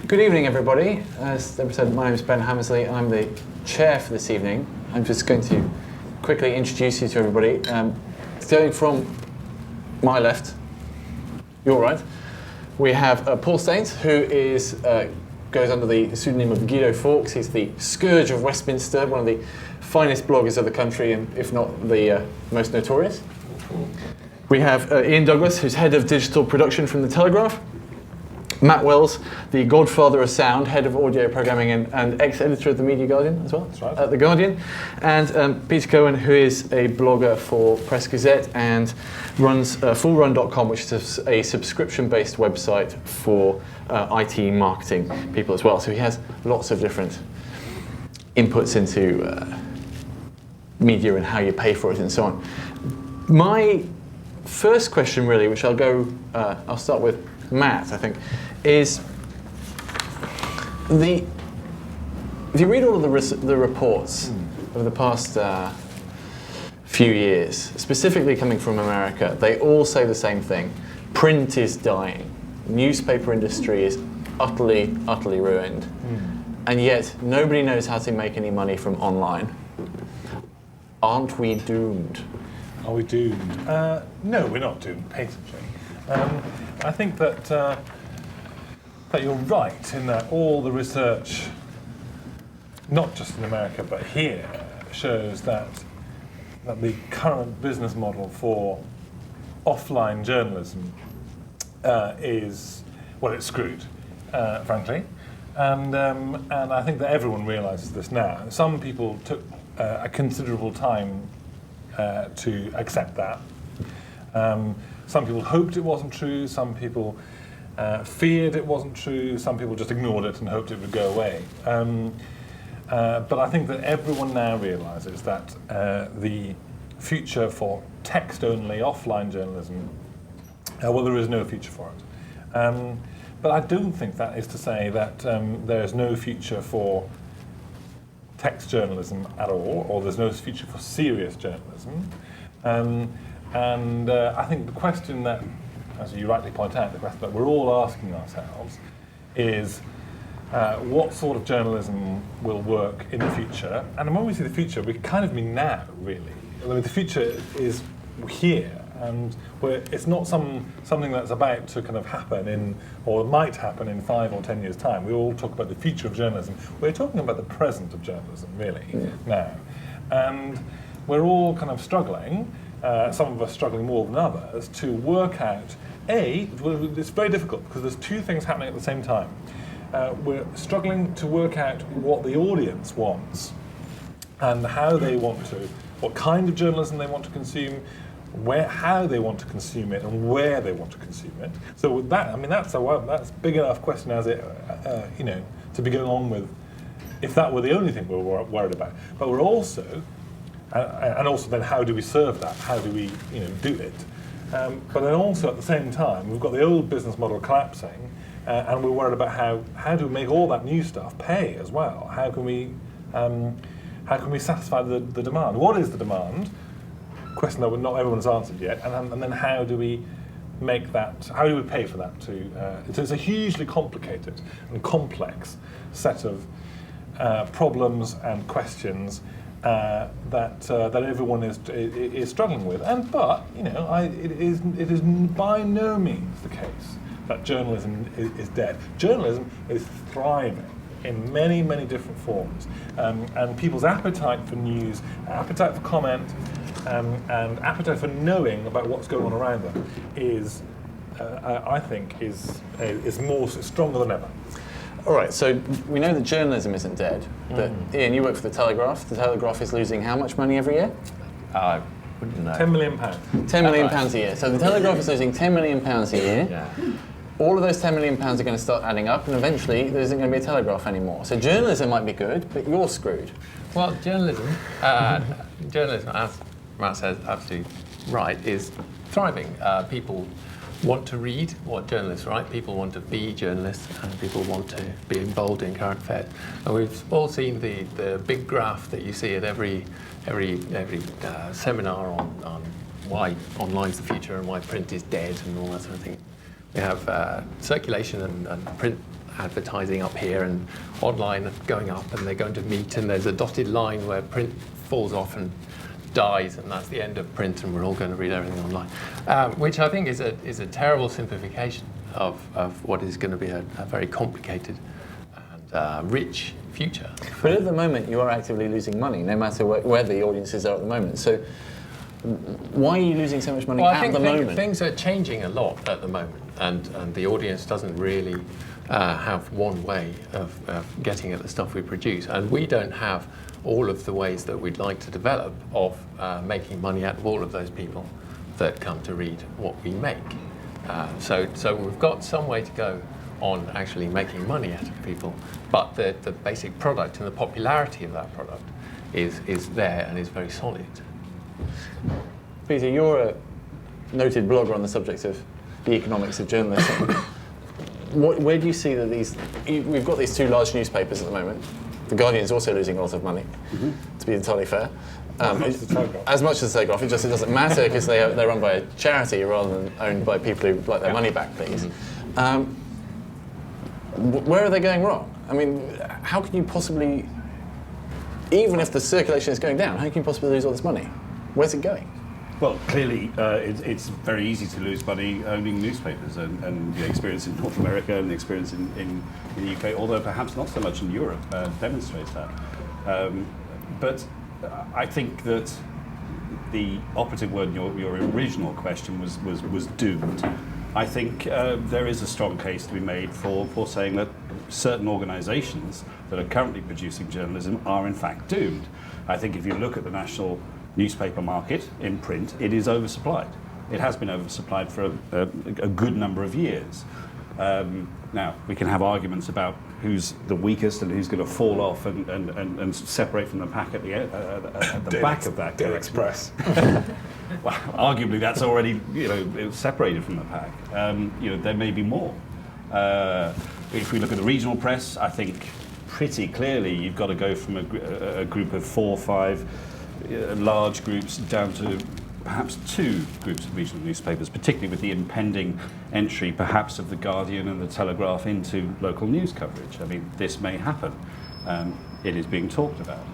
Good evening, everybody. As Deborah said, my name is Ben Hammersley. I'm the chair for this evening. I'm just going to quickly introduce you to everybody. Going from my left, your right, we have Paul Staines, who is goes under the pseudonym of Guido Fawkes. He's the scourge of Westminster, one of the finest bloggers of the country, and if not the most notorious. We have Ian Douglas, who's head of digital production from the Telegraph. Matt Wells, the godfather of sound, head of audio programming and ex-editor of the Media Guardian as well, That's right. at The Guardian. And Peter Cohen, who is a blogger for Press Gazette and runs fullrun.com, which is a subscription-based website for IT marketing people as well. So he has lots of different inputs into media and how you pay for it and so on. My first question, really, which I'll start with Matt, I think, is if you read all of the reports over the past few years, specifically coming from America, they all say the same thing. Print is dying. Newspaper industry is utterly ruined. And yet nobody knows how to make any money from online. Aren't we doomed? Are we doomed? No, we're not doomed, patently. I think that you're right in that all the research, not just in America but here, shows that the current business model for offline journalism is, well, it's screwed, frankly, and I think that everyone realises this now. Some people took a considerable time to accept that. Some people hoped it wasn't true, some people feared it wasn't true, some people just ignored it and hoped it would go away. But I think that everyone now realises that the future for text-only offline journalism, well, there is no future for it. But I don't think that is to say that there is no future for text journalism at all, or there's no future for serious journalism. And I think the question that, as you rightly point out, the question that we're all asking ourselves is what sort of journalism will work in the future? And when we say the future, we kind of mean now, really. I mean, the future is here, and it's not something that's about to kind of happen or might happen in 5 or 10 years' time. We all talk about the future of journalism. We're talking about the present of journalism, really, now. And we're all kind of struggling, some of us struggling more than others, to work out, it's very difficult because there's two things happening at the same time. We're struggling to work out what the audience wants and how they want to, what kind of journalism they want to consume, how they want to consume it, and where they want to consume it. So with that, I mean, that's a big enough question as it, to be going on with, if that were the only thing we were worried about. But we're also, and also then how do we serve that? How do we, do it? But then also at the same time, we've got the old business model collapsing, and we're worried about how do we make all that new stuff pay as well? How can we satisfy the demand? What is the demand? Question that not everyone's answered yet, and then how do we make that? How do we pay for that too? It's a hugely complicated and complex set of problems and questions that everyone is struggling with. But it is by no means the case that journalism is dead. Journalism is thriving in many, many different forms, and people's appetite for news, appetite for comment, and appetite for knowing about what's going on around them is, I think, is stronger than ever. All right, so we know that journalism isn't dead, but Ian, you work for the Telegraph. The Telegraph is losing how much money every year? I wouldn't know. £10 million. £10 million a year. So the Telegraph is losing £10 million a year. Yeah. All of those £10 million are going to start adding up, and eventually there isn't going to be a Telegraph anymore. So journalism might be good, but you're screwed. Well, journalism, as Matt says, absolutely right, is thriving. People want to read what journalists write, people want to be journalists, and people want to be involved in current affairs. And we've all seen the big graph that you see at every seminar on why online's the future and why print is dead and all that sort of thing. We have circulation and print advertising up here and online going up, and they're going to meet, and there's a dotted line where print falls off and dies, and that's the end of print, and we're all going to read everything online, which I think is a terrible simplification of what is going to be a very complicated and rich future. But at the moment, you are actively losing money, no matter where the audiences are at the moment. So why are you losing so much money at the moment? Things are changing a lot at the moment, and the audience doesn't really have one way of getting at the stuff we produce, and we don't have all of the ways that we'd like to develop of making money out of all of those people that come to read what we make. So we've got some way to go on actually making money out of people, but the basic product and the popularity of that product is there and is very solid. Peter, you're a noted blogger on the subject of the economics of journalism. Where do you see that we've got these two large newspapers at the moment. The Guardian is also losing a lot of money, to be entirely fair. As much as the Telegraph, it doesn't matter because they're run by a charity rather than owned by people who like their money back, please. Where are they going wrong? I mean, how can you possibly, even if the circulation is going down, how can you possibly lose all this money? Where's it going? Well, clearly, it's very easy to lose money owning newspapers, and the experience in North America and the experience in the UK, although perhaps not so much in Europe, demonstrates that. But I think that the operative word in your original question was doomed. I think there is a strong case to be made for saying that certain organisations that are currently producing journalism are in fact doomed. I think if you look at the national newspaper market in print, it is oversupplied. It has been oversupplied for a good number of years. Now, we can have arguments about who's the weakest and who's going to fall off and separate from the pack at the back of that. Daily Express. Well, arguably that's already separated from the pack. There may be more. If we look at the regional press, I think pretty clearly you've got to go from a group of 4 or 5 large groups down to perhaps 2 groups of regional newspapers, particularly with the impending entry perhaps of the Guardian and the Telegraph into local news coverage. I mean, this may happen. It is being talked about.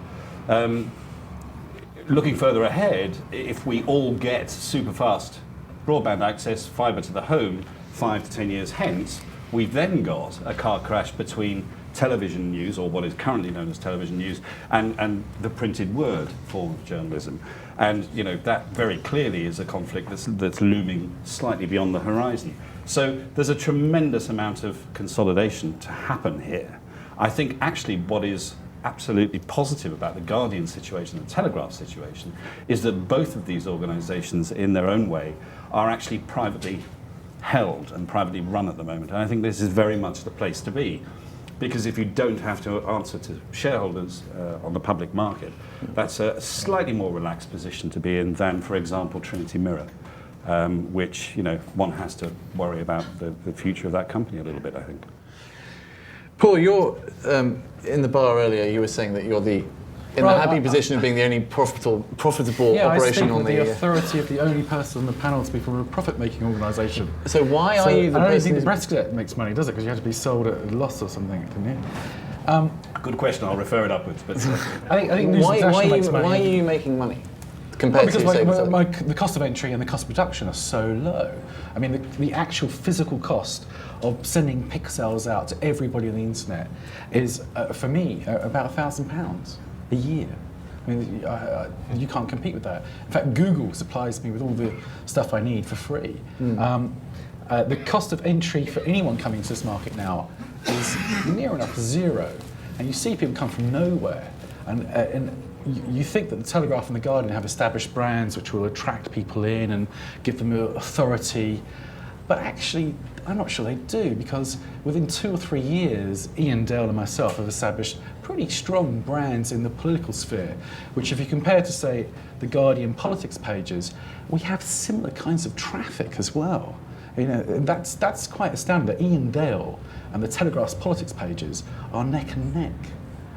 Looking further ahead, if we all get super fast broadband access, fibre to the home, 5 to 10 years hence, we've then got a car crash between television news, or what is currently known as television news, and the printed word form of journalism. And that very clearly is a conflict that's looming slightly beyond the horizon. So there's a tremendous amount of consolidation to happen here. I think actually what is absolutely positive about the Guardian situation and the Telegraph situation is that both of these organisations in their own way are actually privately held and privately run at the moment. And I think this is very much the place to be. Because if you don't have to answer to shareholders on the public market, that's a slightly more relaxed position to be in than, for example, Trinity Mirror, which one has to worry about the future of that company a little bit, I think. Paul, you're in the bar earlier. You were saying that you're in the happy position of being the only profitable operation on the authority of the only person on the panel to be from a profit-making organisation. So why are you the I don't person? think the Brexit makes money, does it? Because you have to be sold at a loss or something, didn't you? Good question. I'll refer it upwards. But I think News International makes money. Why are you making money compared because to the cost of entry and the cost of production are so low. I mean, the actual physical cost of sending pixels out to everybody on the internet is, for me, about £1,000 a year. I mean, you can't compete with that. In fact, Google supplies me with all the stuff I need for free. The cost of entry for anyone coming to this market now is near enough zero. And you see people come from nowhere. And you think that the Telegraph and the Guardian have established brands which will attract people in and give them authority. But actually, I'm not sure they do, because within 2 or 3 years, Ian Dale and myself have established pretty strong brands in the political sphere, which if you compare to, say, the Guardian politics pages, we have similar kinds of traffic as well. And that's quite astounding that Ian Dale and the Telegraph's politics pages are neck and neck.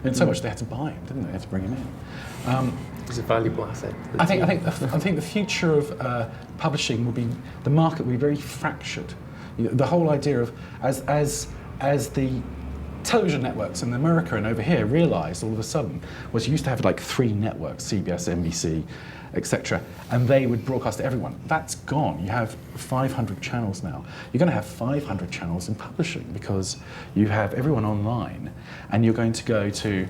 And so much they had to buy him, didn't they? They had to bring him in. It's a valuable asset. I think the future of publishing will be, the market will be very fractured. The whole idea of as the television networks in America and over here realised all of a sudden was you used to have like 3 networks, CBS, NBC, etc., and they would broadcast to everyone. That's gone. You have 500 channels now. You're going to have 500 channels in publishing because you have everyone online, and you're going to go to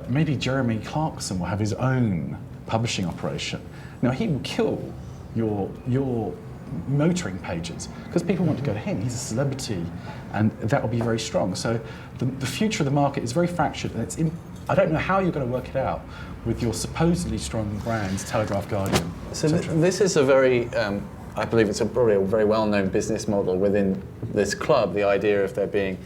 maybe Jeremy Clarkson will have his own publishing operation. Now he will kill your motoring pages because people want to go to him. He's a celebrity, and that will be very strong. So the future of the market is very fractured, and I don't know how you're going to work it out with your supposedly strong brands, Telegraph, Guardian, So etc. this is a very, I believe it's probably a very well-known business model within this club, the idea of there being,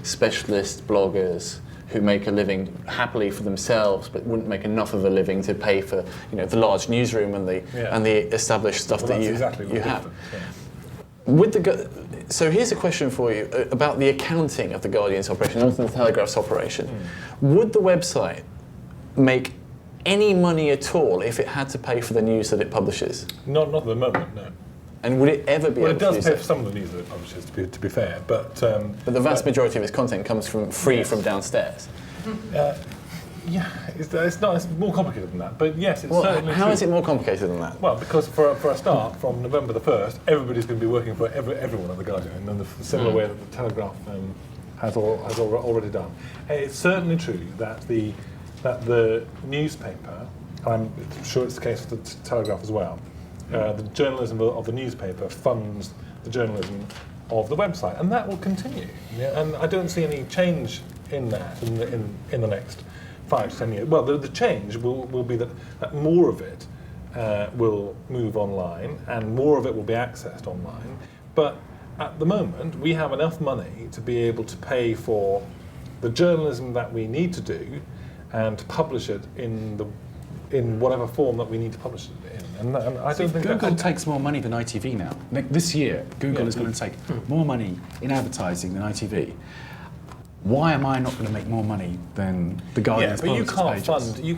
specialist bloggers who make a living happily for themselves but wouldn't make enough of a living to pay for, the large newsroom and the established stuff that you have. So here's a question for you about the accounting of the Guardian's operation, not the Telegraph's operation. Would the website make any money at all if it had to pay for the news that it publishes? Not at the moment, no. And would it ever be able to do so? Well, it does pay for some of the news that it publishes, to be fair, but the vast majority of its content comes from free from downstairs. It's more complicated than that. But yes, it's certainly how true. is it more complicated than that? Well, because for a start, from November the 1st, everybody's going to be working for everyone at the Guardian, and in the similar way that the Telegraph has already done. It's certainly true that the newspaper, and I'm sure it's the case for the Telegraph as well, the journalism of the newspaper funds the journalism of the website, and that will continue. Yeah. And I don't see any change in that in the next 5 to 10 years. Well, the change will be that more of it will move online, and more of it will be accessed online. But at the moment, we have enough money to be able to pay for the journalism that we need to do, and to publish it in whatever form that we need to publish it in. And I don't think Google takes more money than ITV now. This year, Google is going to take more money in advertising than ITV. Why am I not going to make more money than the Guardian's but you pages?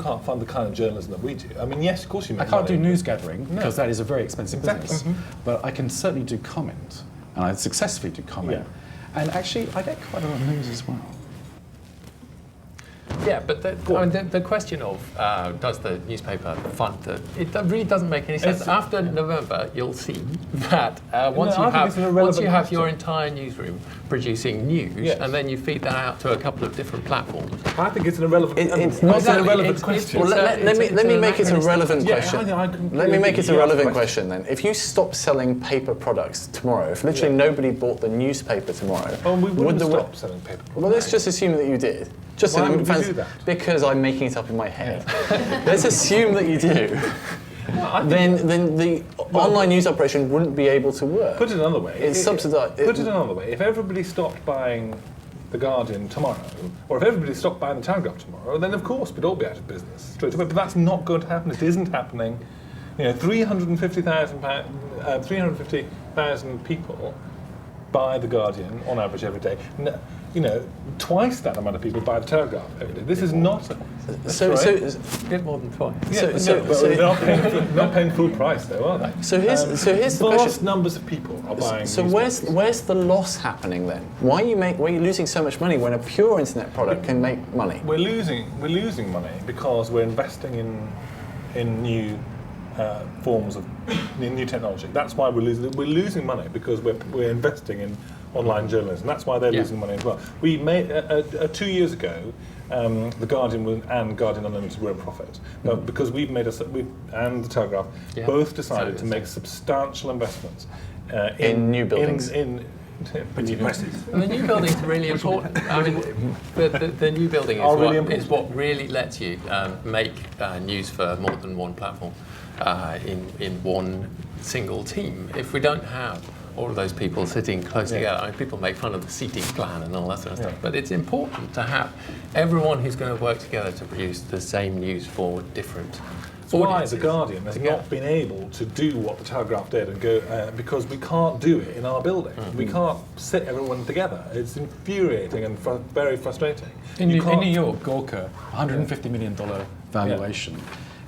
can't fund the kind of journalism that we do. I mean, yes, of course you make I can't money. do news gathering because that is a very expensive business. Mhm. But I can certainly do comment, and I successfully do comment. Yeah. And actually, I get quite a lot of news as well. Yeah, but the question of does the newspaper fund it really doesn't make any sense. After November, you'll see that once you have your entire newsroom producing news, and then you feed that out to a couple of different platforms. I think it's an irrelevant. It's not an irrelevant question. Well, let me make it a relevant question. Let me make it a relevant question then. If you stop selling paper products tomorrow, if literally nobody bought the newspaper tomorrow, we wouldn't stop selling paper products. Well, let's just assume that you did. Why would we do that? Because I'm making it up in my head. Let's assume that you do. Then the online news operation wouldn't be able to work. Put it another way. It's subsidised. Put it another way. If everybody stopped buying the Guardian tomorrow, or if everybody stopped buying the Telegraph tomorrow, then of course we'd all be out of business straight away. But that's not going to happen. It isn't happening. 350,000 people buy the Guardian on average every day. Twice that amount of people buy the Telegraph every day. This is not. A bit more than twice. But they're not paying full price, though, are they? So here's the vast question. numbers of people are buying. So where's the loss happening then? Why are you losing so much money when a pure internet product can make money? We're losing money because we're investing in new forms of new technology. That's why we're losing money, because we're investing in online journalism. That's why they're losing money as well. We made 2 years ago, the Guardian and Guardian Unlimited were in profit, but because we and the Telegraph both decided to make substantial investments in new buildings. Pretty impressive. And the new buildings are really important. I mean, the new building is what really lets you make news for more than one platform in one single team. If we don't have all of those people sitting close together, I mean, people make fun of the seating plan and all that sort of stuff, but it's important to have everyone who's going to work together to produce the same news for different why the Guardian has not been able to do what the Telegraph did and go because we can't do it in our building. We can't sit everyone together. It's infuriating and very frustrating. In New York, Gawker, $150 million valuation.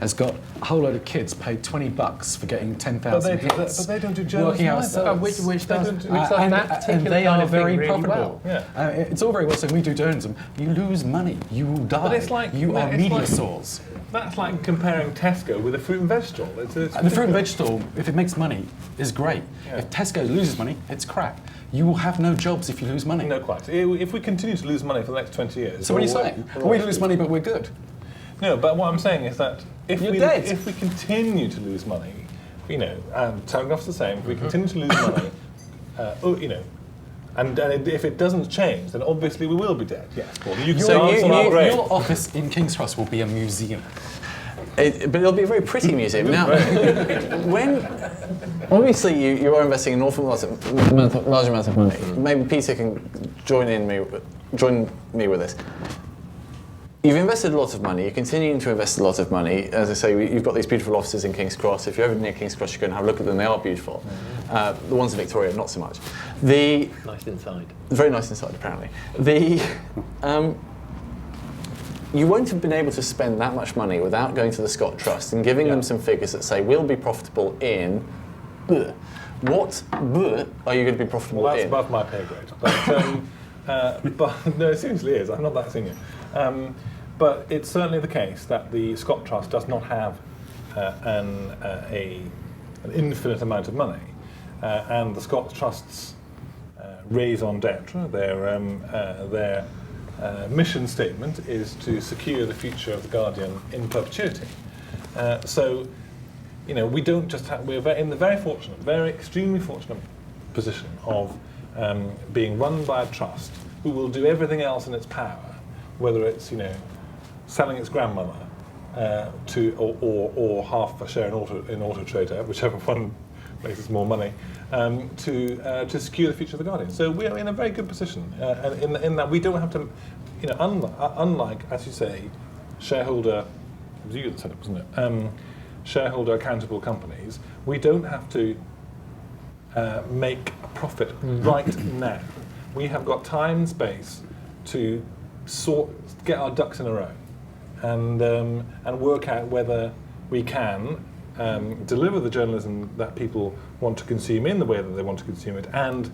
has got a whole load of kids paid $20 for getting 10,000 hits. But they don't do working out journalism either. Which does and that particular they kind are of thing very really profitable. well. Yeah. It's all very well saying we do journalism. You lose money. You will die. But it's like- you are it's media like- sores. That's like comparing Tesco with a fruit and veg stall. It's The fruit and veg stall, if it makes money, is great. Yeah. If Tesco loses money, it's crap. You will have no jobs if you lose money. No, quite. If we continue to lose money for the next 20 years... So what are you saying? We lose money, but we're good. No, but what I'm saying is that if You're dead. if we continue to lose money, Telegraph's the same, if we continue to lose money, and if it doesn't change, then obviously we will be dead. Yes, Paul. You can dance on our grave. Your office in King's Cross will be a museum. But it'll be a very pretty museum. Now, when obviously you are investing an awful large amount of money. Maybe Peter can join me with this. You've invested a lot of money. You're continuing to invest a lot of money. As I say, you've got these beautiful offices in King's Cross. If you're ever near King's Cross, you go and have a look at them. They are beautiful. The ones in Victoria, not so much. Nice inside. Very nice inside, apparently. You won't have been able to spend that much money without going to the Scott Trust and giving them some figures that say we'll be profitable in. What are you going to be profitable Well, that's in? above my pay grade. But no, it seriously is. I'm not that senior. But it's certainly the case that the Scott Trust does not have an infinite amount of money, and the Scott Trust's raison d'etre, their mission statement is to secure the future of the Guardian in perpetuity. So, we don't just have, we're in the extremely fortunate position of being run by a trust who will do everything else in its power, whether it's, selling its grandmother or half a share in Auto Trader, whichever one makes us more money, to secure the future of the Guardian. So we are in a very good position, in that we don't have to, unlike, as you say, shareholder, it was you that said it, wasn't it? Shareholder accountable companies, we don't have to make a profit right now. We have got time and space to get our ducks in a row and work out whether we can deliver the journalism that people want to consume in the way that they want to consume it, and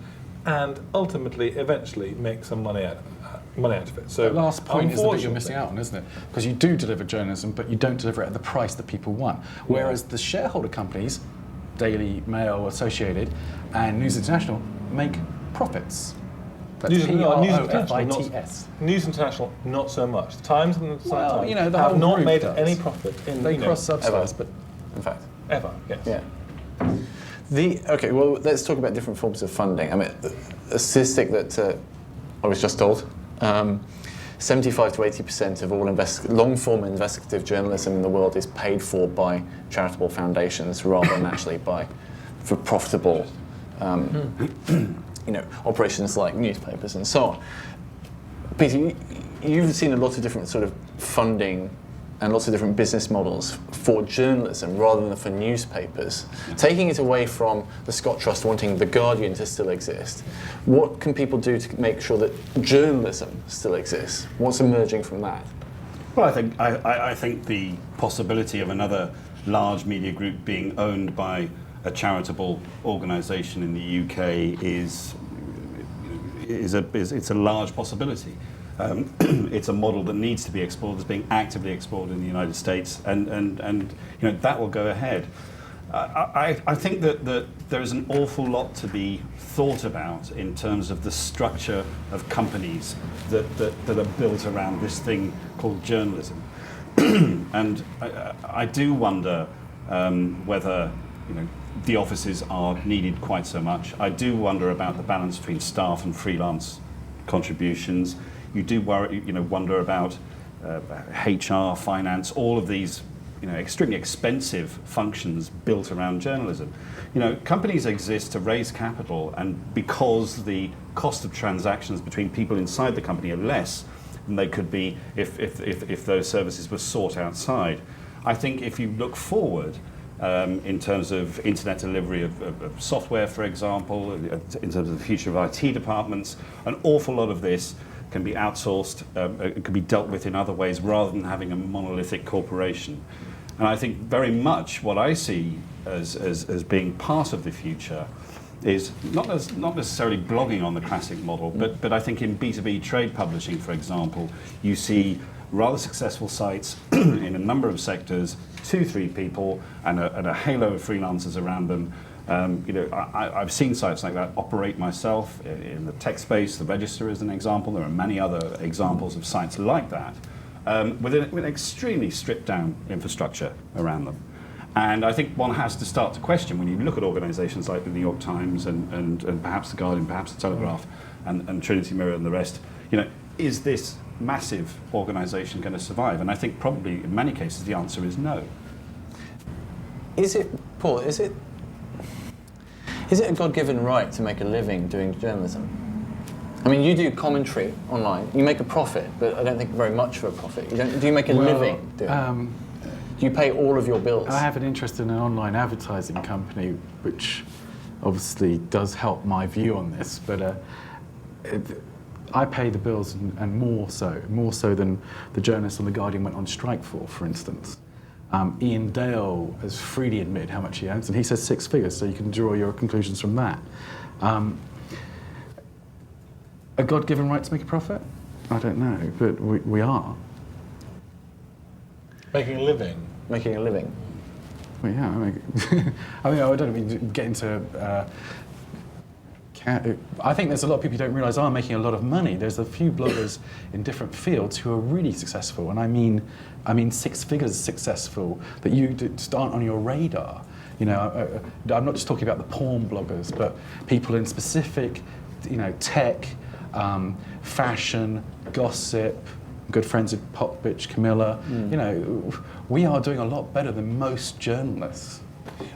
ultimately, eventually, make some money out of it. So the last point is the bit you're missing out on, isn't it? Because you do deliver journalism, but you don't deliver it at the price that people want. Whereas the shareholder companies, Daily Mail, Associated, and News International, make profits. That's News International, P-R-O-F-I-T-S. News International, not so much. The Times and the Well, Times the have whole not group made does. any profit in They cross-subsidise, but In fact. ever. Yes. Yeah. Okay, well, let's talk about different forms of funding. I mean, a statistic that I was just told, 75 to 80% of all long-form investigative journalism in the world is paid for by charitable foundations rather than actually for profitable operations like newspapers and so on. Peter, you've seen a lot of different sort of funding and lots of different business models for journalism rather than for newspapers. Taking it away from the Scott Trust wanting the Guardian to still exist, what can people do to make sure that journalism still exists? What's emerging from that? Well, I think the possibility of another large media group being owned by a charitable organisation in the UK is a large possibility. It's a model that needs to be explored, that's being actively explored in the United States, and that will go ahead. I think that there is an awful lot to be thought about in terms of the structure of companies that are built around this thing called journalism. And I do wonder whether the offices are needed quite so much. I do wonder about the balance between staff and freelance contributions. You do wonder about HR, finance, all of these extremely expensive functions built around journalism. Companies exist to raise capital, and because the cost of transactions between people inside the company are less than they could be if those services were sought outside. I think if you look forward, in terms of internet delivery of software, for example, in terms of the future of IT departments, an awful lot of this can be outsourced, it can be dealt with in other ways rather than having a monolithic corporation. And I think very much what I see as being part of the future is not necessarily blogging on the classic model, but I think in B2B trade publishing, for example, you see rather successful sites in a number of sectors, 2-3 people, and a halo of freelancers around them. I've seen sites like that operate myself in the tech space. The Register is an example. There are many other examples of sites like that with an extremely stripped down infrastructure around them. And I think one has to start to question, when you look at organisations like the New York Times and perhaps the Guardian, perhaps the Telegraph, and Trinity Mirror and the rest, is this massive organisation going to survive? And I think probably in many cases the answer is no. Is it, Paul, is it a God-given right to make a living doing journalism? I mean, you do commentary online. You make a profit, but I don't think very much of a profit. Do you make a living doing it? Do you pay all of your bills? I have an interest in an online advertising company, which obviously does help my view on this, but I pay the bills and more so than the journalists on The Guardian went on strike for instance. Ian Dale has freely admitted how much he earns, and he says 6 figures, so you can draw your conclusions from that. A God-given right to make a profit? I don't know, but we are. Making a living. Making a living. Well, yeah, I don't mean to get into... I think there's a lot of people who don't realise are making a lot of money. There's a few bloggers in different fields who are really successful, and I mean 6 figures successful that you just aren't on your radar. I'm not just talking about the porn bloggers, but people in specific, tech, fashion, gossip. Good friends with Pop Bitch Camilla. We are doing a lot better than most journalists.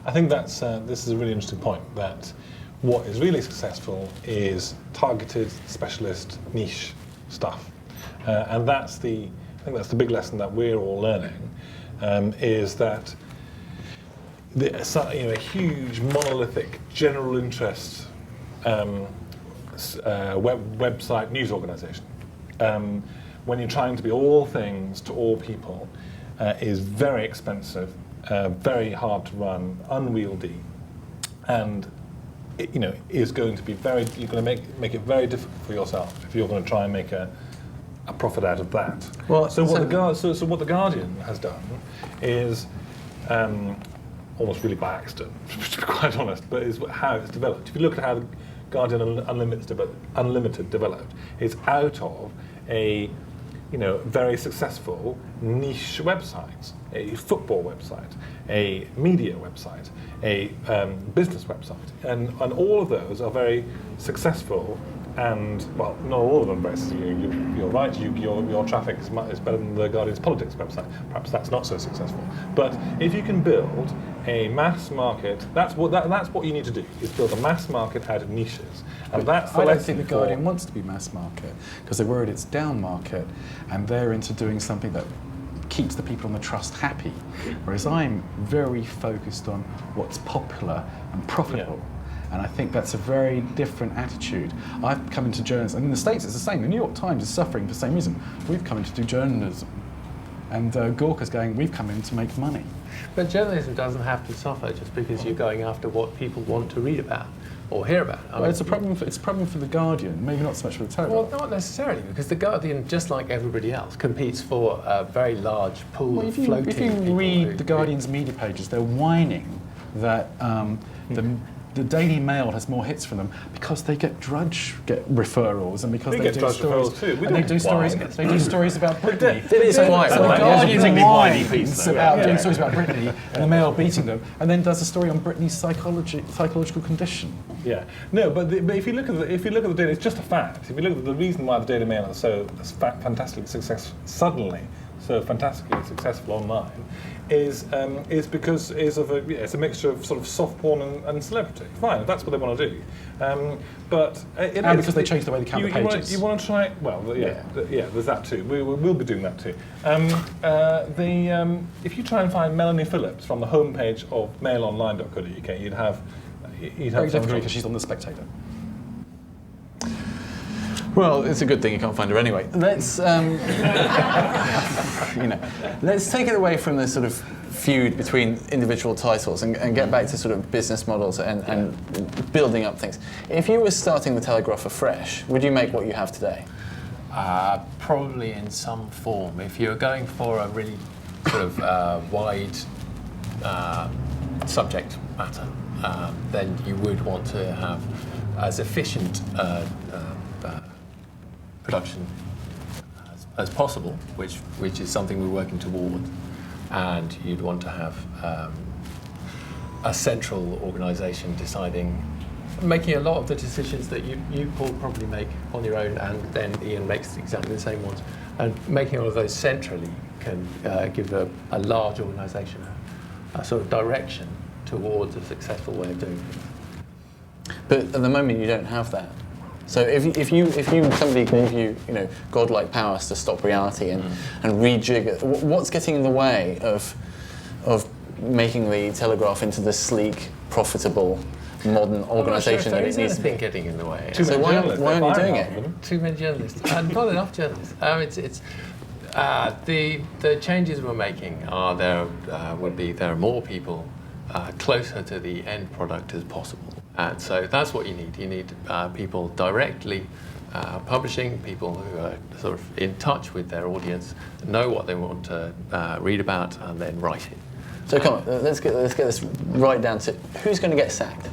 I think this is a really interesting point, that what is really successful is targeted, specialist, niche stuff, and I think that's the big lesson that we're all learning, is that a huge monolithic general interest website news organisation, when you're trying to be all things to all people, is very expensive, very hard to run, unwieldy, and is going to be you're going to make it very difficult for yourself if you're going to try and make a profit out of that. Well, so what the Guardian has done is almost really by accident, to be quite honest, but is how it's developed. If you look at how the Guardian Unlimited developed, it's out of a very successful niche website, a football website, a media website, a business website, and all of those are very successful. And well, not all of them very successful. You're right. Your traffic is better than the Guardian's politics website. Perhaps that's not so successful. But if you can build a mass market, that's what you need to do, is build a mass market out of niches. And that's the I don't lesson think the Guardian wants to be mass market, because they're worried it's down market, and they're into doing something that keeps the people on the trust happy. Whereas I'm very focused on what's popular and profitable. Yeah. And I think that's a very different attitude. I've come into journalism, and in the States it's the same. The New York Times is suffering for the same reason. We've come in to do journalism. And Gorka's going, we've come in to make money. But journalism doesn't have to suffer just because you're going after what people want to read about or hear about. Well, it's a problem for the Guardian, maybe not so much for the Telegraph. Well, not necessarily, because the Guardian, just like everybody else, competes for a very large pool of floating if you people read the Guardian's media pages, they're whining that the Daily Mail has more hits from them because they get referrals, and because We they get do drudge stories. referrals too. We And they don't do stories. whine. They do stories about Brittany. It is quite So the whiny. Guardian particularly whiny whines piece, though. about Yeah. doing stories about Brittany, and the Mail beating them, and then does a story on Brittany's psychological condition. Yeah, no, but if you look at the data, it's just a fact. If you look at the reason why the Daily Mail is so fantastically successful online, is because it's a mixture of sort of soft porn and celebrity. Fine, that's what they want to do. But And because they changed the way they count the pages. You want to try? Well, yeah, there's that too. We'll be doing that too. If you try and find Melanie Phillips from the homepage of mailonline.co.uk, you'd have Very difficult because she's on The Spectator. Well, it's a good thing you can't find her anyway. Let's, let's take it away from this sort of feud between individual titles and get back to sort of business models and building up things. If you were starting the Telegraph afresh, would you make what you have today? Probably in some form. If you're going for a really sort of wide subject matter, then you would want to have as efficient production as possible, which is something we're working toward. And you'd want to have a central organisation making a lot of the decisions that you Paul, probably make on your own, and then Ian makes exactly the same ones. And making all of those centrally can give a large organisation a sort of direction towards a successful way of doing things. But at the moment, you don't have that. So if somebody gave you godlike powers to stop reality and rejig it, what's getting in the way of making the Telegraph into the sleek, profitable, modern organisation that it needs to be? Getting in the way. So why aren't you doing it? Too many journalists, and not enough journalists. The changes we're making are there are more people closer to the end product as possible. And so that's what you need. You need people directly publishing, people who are sort of in touch with their audience, know what they want to read about, and then write it. So come on, let's get this right down to who's going to get sacked.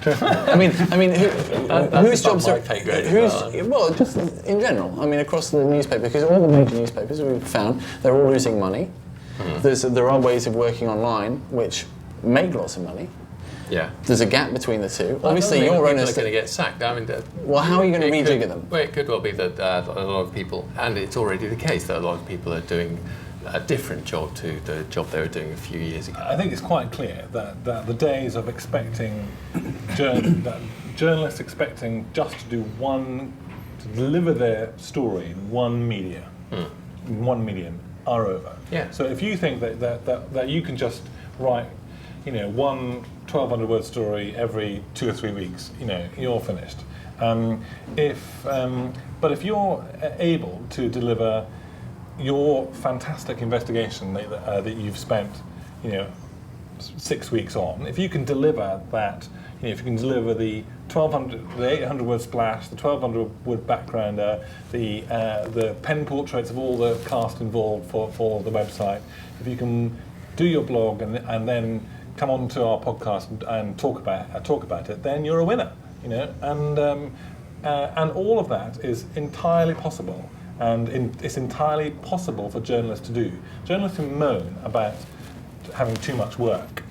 I mean, whose jobs are? Well, just in general. I mean, across the newspaper, because all the major newspapers we've found they're all losing money. There are ways of working online which make lots of money. Yeah. There's a gap between the two. Obviously, your owners are going to get sacked. I mean, well, how are you going to rejigger them? Well, it could well be that a lot of people, and it's already the case that a lot of people are doing a different job to the job they were doing a few years ago. I think it's quite clear that the days of expecting journalists expecting just to deliver their story in one medium are over. Yeah. So if you think that you can just write, one 1,200 word story every 2 or 3 weeks, you're finished. But if you're able to deliver your fantastic investigation that you've spent, 6 weeks on, if you can deliver that, if you can deliver the 800 word splash, the 1,200 word backgrounder, the pen portraits of all the cast involved for the website, if you can do your blog and then come on to our podcast and talk about it, then you're a winner, and all of that is entirely possible, and it's entirely possible for journalists to do. Journalists who moan about having too much work,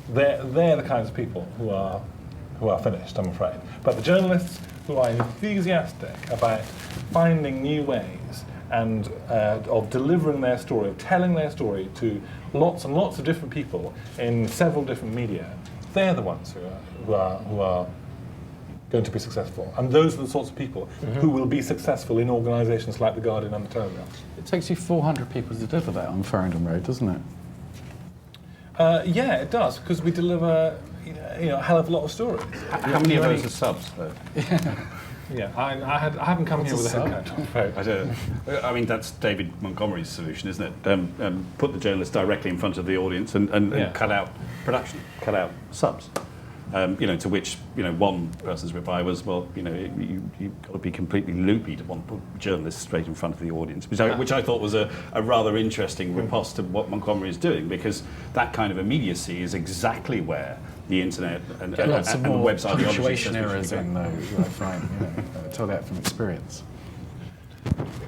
they're the kinds of people who are finished, I'm afraid. But the journalists who are enthusiastic about finding new ways and of delivering their story, of telling their story to lots and lots of different people in several different media, they're the ones who are going to be successful. And those are the sorts of people who will be successful in organisations like The Guardian and The Telegraph. It takes you 400 people to deliver that on Farringdon Road, doesn't it? Yeah, it does, because we deliver a hell of a lot of stories. How many of those are subs, though? Yeah, I haven't come here with a head count, I'm afraid. I mean, that's David Montgomery's solution, isn't it? Put the journalist directly in front of the audience and cut out production, cut out subs. To which one person's reply was, well, you've got to be completely loopy to want to put journalists straight in front of the audience, which I thought was a rather interesting riposte to what Montgomery is doing, because that kind of immediacy is exactly where the internet and the website punctuation errors in those, I find. I tell that from experience.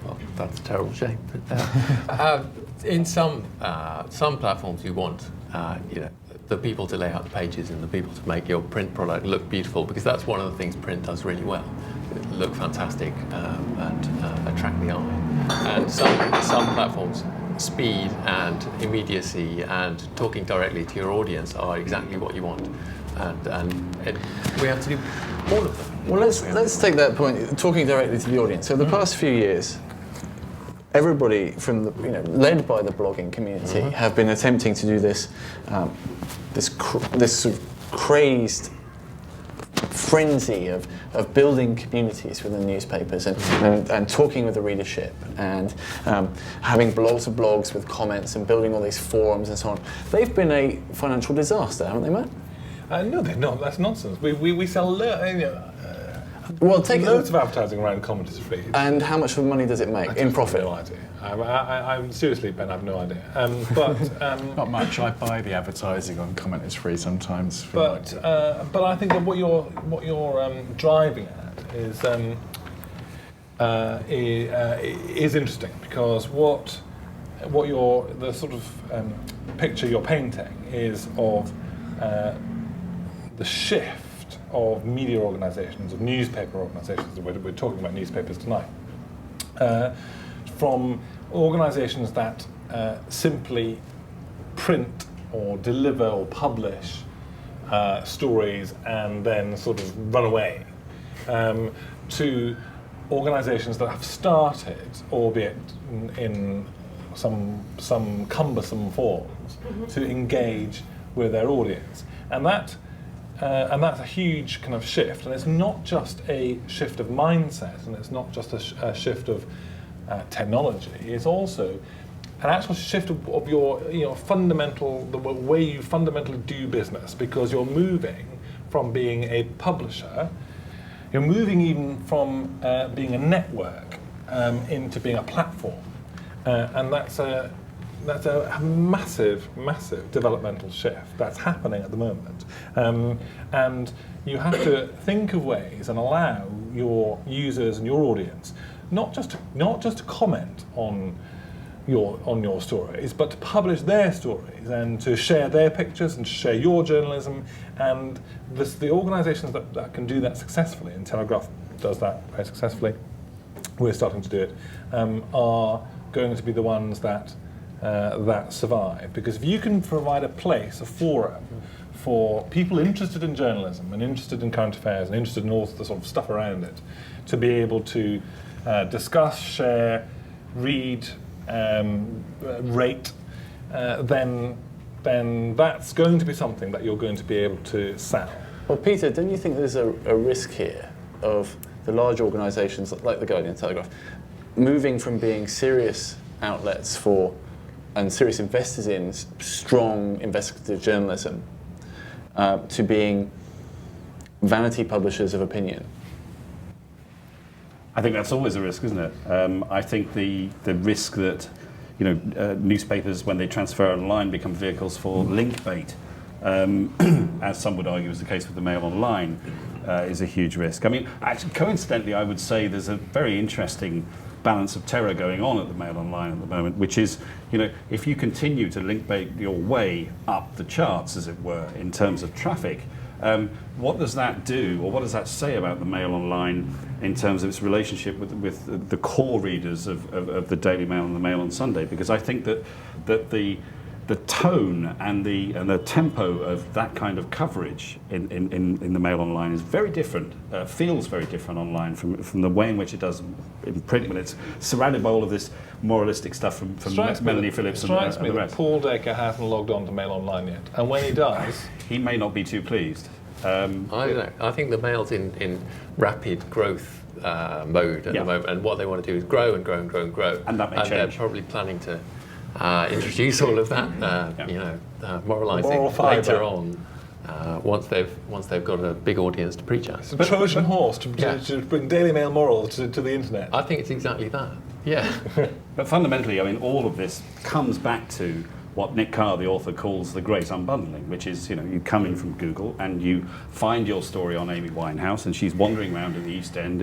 Well, that's a terrible shame. But, in some platforms, you want the people to lay out the pages and the people to make your print product look beautiful, because that's one of the things print does really well. It look fantastic and attract the eye. And some platforms, speed and immediacy and talking directly to your audience are exactly what you want. And we have to do all of them. Well, let's take that point, talking directly to the audience. So the past few years, everybody from led by the blogging community have been attempting to do this sort of crazed frenzy of building communities within newspapers and talking with the readership and having lots of blogs with comments and building all these forums and so on. They've been a financial disaster, haven't they, Matt? No, they're not. That's nonsense. We sell Well, take loads of advertising around commentaries free. And how much money does it make in profit? No idea. I'm seriously, Ben, I have no idea. But Not much. I buy the advertising on comment is free sometimes. but I think that what you're driving at is interesting, because the sort of picture you're painting is of the shift of media organisations, of newspaper organisations. We're talking about newspapers tonight. From organisations that simply print or deliver or publish stories and then sort of run away, to organisations that have started, albeit in some cumbersome forms, to engage with their audience. And that's a huge kind of shift. And it's not just a shift of mindset, and it's not just a shift of technology. It's also an actual shift of your fundamental, the way you fundamentally do business, because you're moving from being a publisher, you're moving even from being a network into being a platform, and that's a massive developmental shift that's happening at the moment, and you have to think of ways and allow your users and your audience not just to comment on your stories, but to publish their stories and to share their pictures and to share your journalism. And the organisations that can do that successfully, and Telegraph does that very successfully, we're starting to do it, are going to be the ones that survive. Because if you can provide a place, a forum, for people interested in journalism and interested in current affairs and interested in all the sort of stuff around it, to be able to discuss, share, read, rate, then that's going to be something that you're going to be able to sell. Well, Peter, don't you think there's a risk here of the large organisations like The Guardian and Telegraph moving from being serious outlets for and serious investors in strong investigative journalism to being vanity publishers of opinion? I think that's always a risk, isn't it? I think the risk that newspapers, when they transfer online, become vehicles for link bait, as some would argue is the case with the Mail Online, is a huge risk. I mean, actually, coincidentally, I would say there's a very interesting balance of terror going on at the Mail Online at the moment, which is, if you continue to link bait your way up the charts, as it were, in terms of traffic, what does that do, or what does that say about the Mail Online in terms of its relationship with the core readers of the Daily Mail and the Mail on Sunday? Because I think that the tone and the tempo of that kind of coverage in the Mail Online is very different, feels very different online from the way in which it does in print, when it's surrounded by all of this moralistic stuff from Melanie Phillips and the rest. Strikes me that Paul Decker hasn't logged on to Mail Online yet, and when he does, he may not be too pleased. I don't know. I think the Mail's in rapid growth mode at the moment, and what they want to do is grow and grow and grow and grow. And that may change. They're probably planning to introduce all of that, moralising Moral fibre later on, once they've got a big audience to preach at. it's a Trojan horse to bring Daily Mail morals to the internet. I think it's exactly that. Yeah. But fundamentally, I mean, all of this comes back to what Nick Carr, the author, calls the great unbundling, which is, you come in from Google and you find your story on Amy Winehouse, and she's wandering around in the East End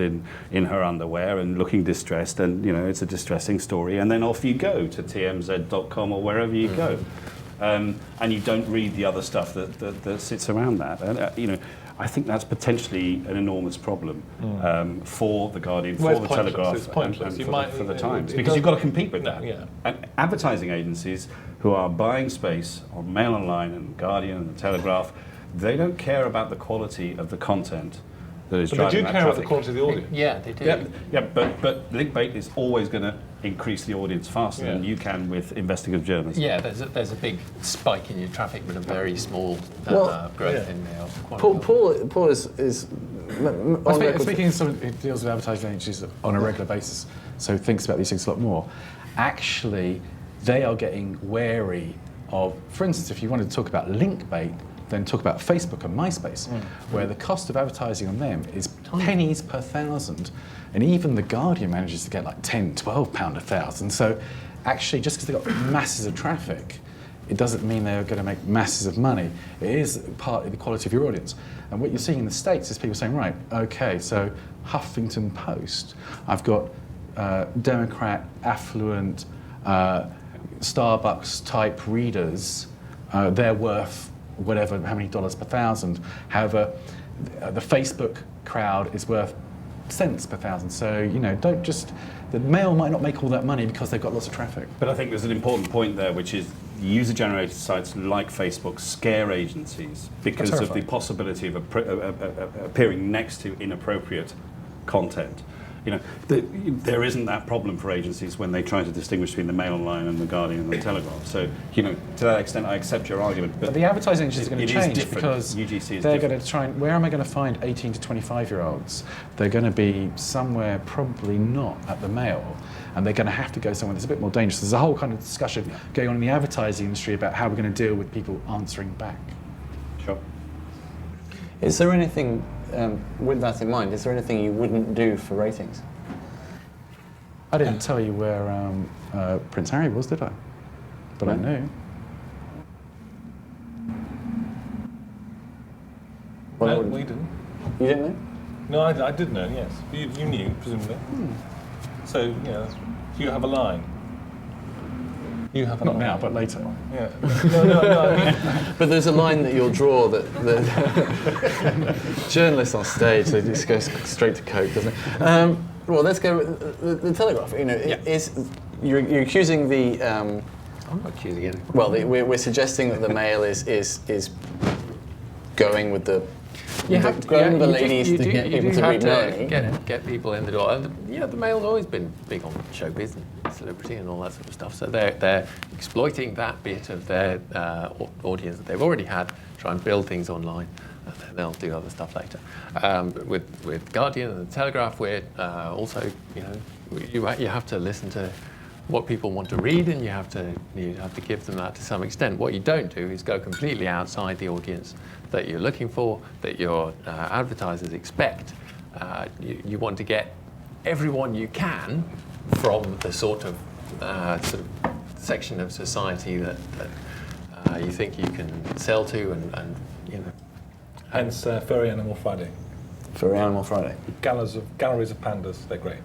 in her underwear and looking distressed, and, it's a distressing story, and then off you go to tmz.com or wherever you go. And you don't read the other stuff that sits around that. And, I think that's potentially an enormous problem for The Guardian, for The Telegraph, it's pointless. and for The Times, because you've got to compete with that. Yeah. And advertising agencies who are buying space on Mail Online and Guardian and The Telegraph, they don't care about the quality of the content that is driving that traffic. But they do care about the quality of the audience. Yeah, they do. Yeah, but link bait is always going to increase the audience faster than you can with investigative journalism. Yeah, there's a big spike in your traffic, but a very small growth in the quality. Paul is Speaking as someone who deals with advertising agencies on a regular basis, so thinks about these things a lot more, actually they are getting wary of, for instance, if you wanted to talk about link bait, then talk about Facebook and MySpace, where the cost of advertising on them is pennies per thousand, and even The Guardian manages to get like £10, £12 a thousand. So actually, just because they've got masses of traffic, it doesn't mean they're going to make masses of money. It is partly the quality of your audience. And what you're seeing in the States is people saying, right, okay, so Huffington Post, I've got Democrat, affluent, Starbucks type readers, they're worth whatever, how many dollars per thousand. However, the Facebook crowd is worth cents per thousand. So, you know, don't just, the Mail might not make all that money because they've got lots of traffic. But I think there's an important point there, which is user-generated sites like Facebook scare agencies because of the possibility of appearing next to inappropriate content. You know, there isn't that problem for agencies when they try to distinguish between the Mail Online and the Guardian and the Telegraph. So, you know, to that extent, I accept your argument. But the advertising agencies are going to change because UGC is they're different. going to try and, where am I going to find 18 to 25-year-olds? They're going to be somewhere probably not at the Mail, and they're going to have to go somewhere that's a bit more dangerous. There's a whole kind of discussion going on in the advertising industry about how we're going to deal with people answering back. Sure. Is there anything, with that in mind, is there anything you wouldn't do for ratings? I didn't tell you where Prince Harry was, did I? But I knew. No, we didn't. You didn't know? No, I did know, yes. You knew, presumably. So, you know, you have a line. You have a Not line. now, but later. Yeah. No, I mean, But there's a line that you'll draw that journalists on stage, they just go straight to coke, doesn't it? Well, let's go with the Telegraph. You know, you're accusing the. I'm not accusing anyone. Well, we're suggesting that the Mail is going with the. The ladies to get people to read money. Get people in the door. And the Mail's always been big on showbiz and celebrity and all that sort of stuff. So they're exploiting that bit of their audience that they've already had, try and build things online, and then they'll do other stuff later. With Guardian and the Telegraph, we're also, you have to listen to what people want to read, and you have to give them that to some extent. What you don't do is go completely outside the audience that you're looking for, that your advertisers expect. You want to get everyone you can from the sort of section of society that you think you can sell to, and hence Furry Animal Friday. Furry Animal Friday. Galleries of pandas, they're great.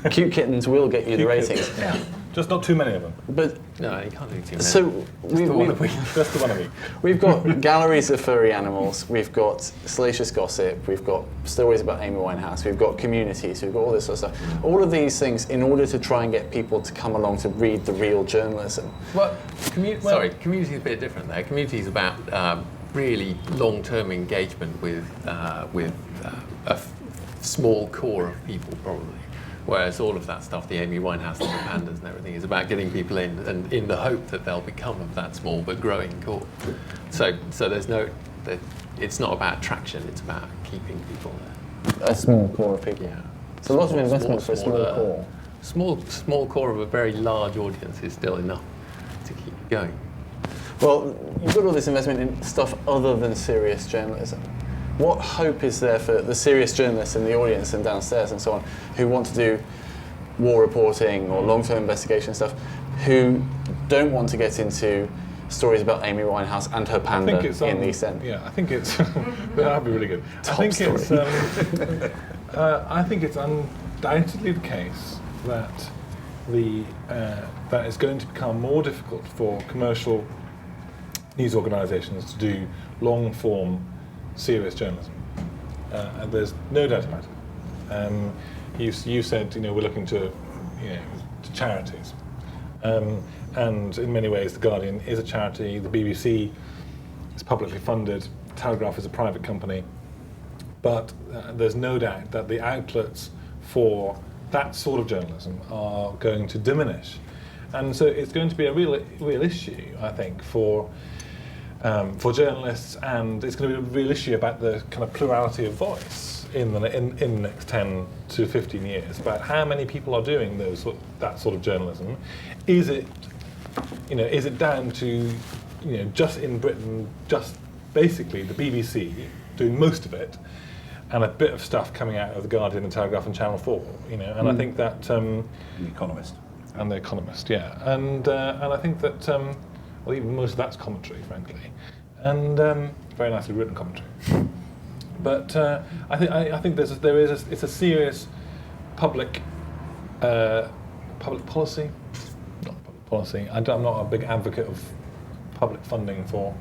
Cute kittens will get you the ratings. Yeah. Just not too many of them. But no, you can't do too many. So just the one a week. We've got galleries of furry animals. We've got salacious gossip. We've got stories about Amy Winehouse. We've got communities. We've got all this sort of stuff. All of these things in order to try and get people to come along to read the real journalism. Well, community is a bit different there. Community is about really long-term engagement with a small core of people, probably. Whereas all of that stuff, the Amy Winehouse and the pandas and everything, is about getting people in, and in the hope that they'll become of that small but growing core. So there's it's not about traction, it's about keeping people there. A small core of people. Yeah. It's a lot of investment for a small core. Small core of a very large audience is still enough to keep going. Well, you've got all this investment in stuff other than serious journalism. What hope is there for the serious journalists in the audience and downstairs and so on who want to do war reporting or long-term investigation stuff, who don't want to get into stories about Amy Winehouse and her panda in the East End? Yeah, I think it's that'd be really good. I think it's undoubtedly the case that that it's going to become more difficult for commercial news organisations to do long-form serious journalism. And there's no doubt about it. You said, we're looking to charities. And in many ways, The Guardian is a charity, the BBC is publicly funded, Telegraph is a private company. But there's no doubt that the outlets for that sort of journalism are going to diminish. And so it's going to be a real issue, I think, for for journalists, and it's going to be a real issue about the kind of plurality of voice in the next 10 to 15 years, about how many people are doing that sort of journalism. Is it down to, just in Britain, just basically the BBC doing most of it, and a bit of stuff coming out of The Guardian and Telegraph and Channel 4, and I think that... The Economist. And The Economist, yeah. And I think that, well, even most of that's commentary, frankly. And very nicely written commentary. But I think it's a serious public policy. Not public policy. I'm not a big advocate of public funding for...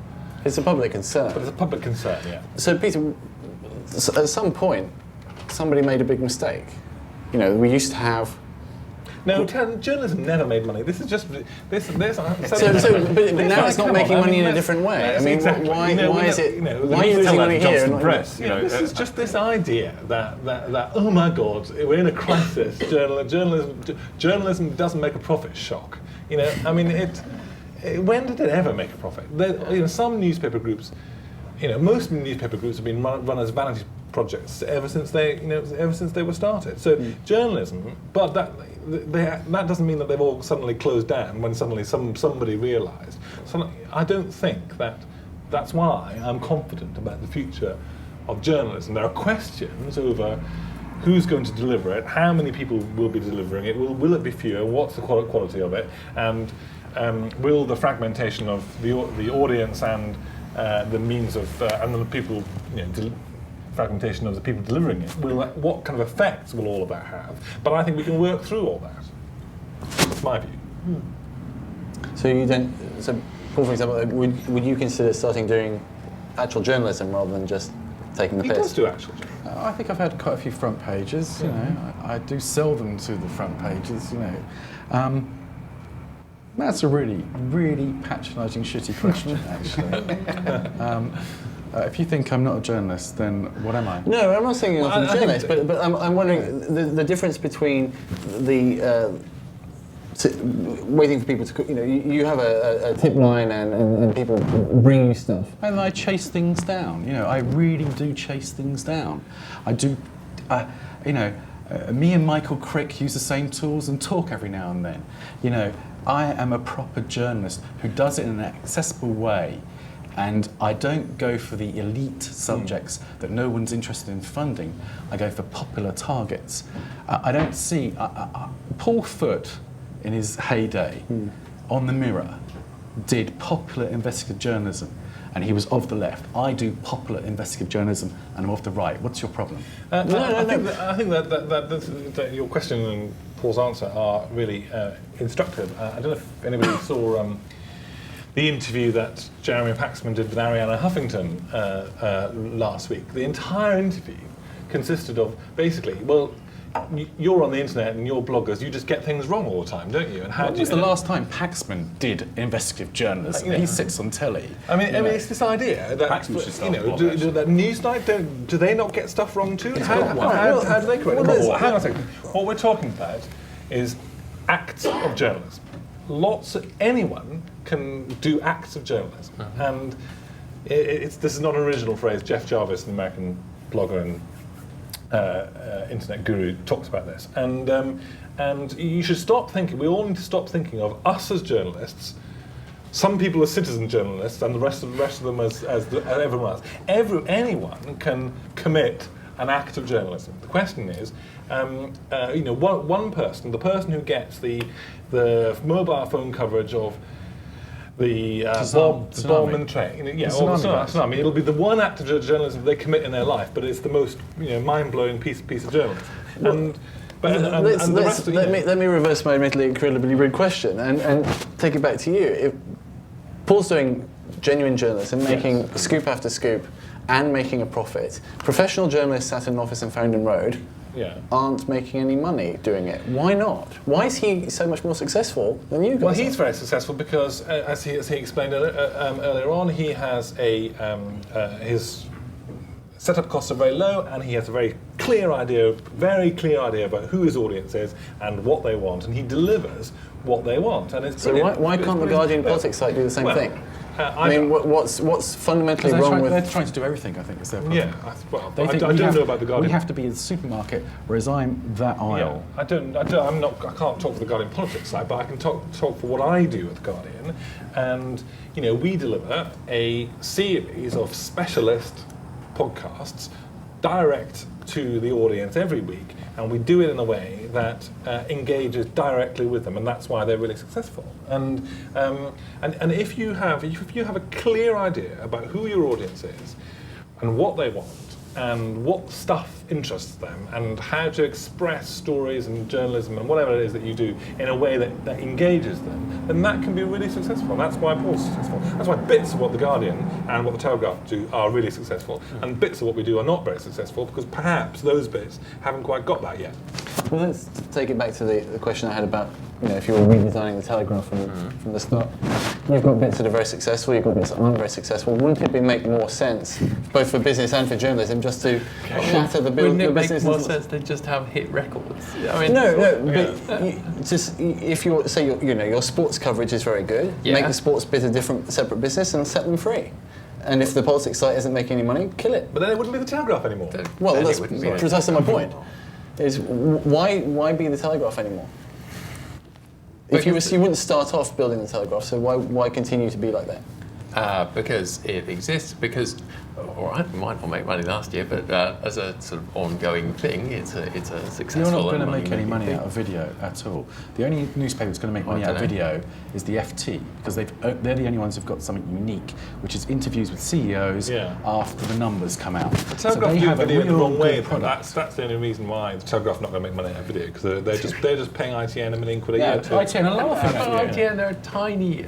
It's a public concern. But it's a public concern, yeah. So, Peter, at some point, somebody made a big mistake. We used to have... No, journalism never made money. This is just this. But now it's not making money in a different way. I mean, exactly. why is it? Why are you losing money here? Press, this is just this idea that oh my God, we're in a crisis. Journalism doesn't make a profit. Shock. I mean, when did it ever make a profit? Some newspaper groups, most newspaper groups have been run as vanity projects ever since they were started. So journalism, but that doesn't mean that they've all suddenly closed down when suddenly somebody realised. So I don't think that's why I'm confident about the future of journalism. There are questions over who's going to deliver it, how many people will be delivering it, will it be fewer, what's the quality of it, and will the fragmentation of the audience and the means of and the people, fragmentation of the people delivering it, what kind of effects will all of that have? But I think we can work through all that. That's my view. So Paul, for example, would you consider starting doing actual journalism rather than just taking the piss? He does do actual journalism. I think I've had quite a few front pages. I do sell them to the front pages. That's a really, really patronising, shitty question, actually. If you think I'm not a journalist, then what am I? No, I'm not saying you're not a journalist, but I'm wondering the difference between waiting for people to, you have a tip line and people bring you stuff. And I chase things down. I really do chase things down. I do, me and Michael Crick use the same tools and talk every now and then. I am a proper journalist who does it in an accessible way. And I don't go for the elite subjects that no one's interested in funding. I go for popular targets. I don't see... Paul Foote, in his heyday, on the Mirror, did popular investigative journalism, and he was of the left. I do popular investigative journalism, and I'm of the right. What's your problem? I think that your question and Paul's answer are really instructive. I don't know if anybody saw... the interview that Jeremy Paxman did with Arianna Huffington last week. The entire interview consisted of basically, you're on the internet and you're bloggers, you just get things wrong all the time, don't you? And how when was the last time Paxman did investigative journalism? He sits on telly. I mean, it's this idea that do that Newsnight do they not get stuff wrong too? How do they correct it? Hang on a second. What we're talking about is acts of journalism. Anyone can do acts of journalism, and this is not an original phrase. Jeff Jarvis, an American blogger and internet guru, talks about this, and you should stop thinking. We all need to stop thinking of us as journalists, some people as citizen journalists, and the rest of them as everyone else. Anyone can commit an act of journalism. The question is, one person, the person who gets the mobile phone coverage of the bomb and train, or the tsunami. It'll be the one act of journalism they commit in their life, but it's the most mind-blowing piece of journalism. Let me reverse my admittedly incredibly rude question and take it back to you. If Paul's doing genuine journalism, making scoop after scoop, and making a profit, professional journalists sat in an office in Farringdon Road aren't making any money doing it. Why not? Why is he so much more successful than you guys? Well, he's very successful because, as he explained earlier on, he has his setup costs are very low, and he has a very clear idea about who his audience is and what they want, and he delivers what they want. And it's So why can't the Guardian politics site do the same thing? I mean, what's fundamentally wrong with... They're trying to do everything, I think, is their problem. Yeah, I don't know about the Guardian. We have to be the supermarket, whereas I'm that aisle. Yeah, I can't talk for the Guardian politics side, but I can talk for what I do at the Guardian. And we deliver a series of specialist podcasts direct to the audience every week, and we do it in a way that engages directly with them, and that's why they're really successful. And if you have a clear idea about who your audience is and what they want and what stuff interests them and how to express stories and journalism and whatever it is that you do in a way that engages them, then that can be really successful. And that's why Paul's successful. That's why bits of what The Guardian and what The Telegraph do are really successful, and bits of what we do are not very successful because perhaps those bits haven't quite got that yet. Well, let's take it back to the question I had about, if you were redesigning The Telegraph from the start. You've got bits that are very successful, you've got bits that aren't very successful. Wouldn't it make more sense, both for business and for journalism, just to shatter the business? Wouldn't it make more sense than just have hit records? I mean, but just if you're, say, your sports coverage is very good, make the sports bit a different, separate business and set them free. And if the politics site isn't making any money, kill it. But then it wouldn't be The Telegraph anymore. Well, that's precisely my point. Is why be The Telegraph anymore? If you wouldn't start off building The Telegraph, so why continue to be like that? Because it exists. Because, all right, we might not make money last year, but as a sort of ongoing thing, it's a successful. You're not going to make any money out of video at all. The only newspaper that's going to make money out of video is the FT, because they're the only ones who've got something unique, which is interviews with CEOs after the numbers come out. The Telegraph do video in the wrong way. That's the only reason why the Telegraph not going to make money out of video, because they're just paying ITN $1 million a year. ITN are laughing at you. ITN, they're a tiny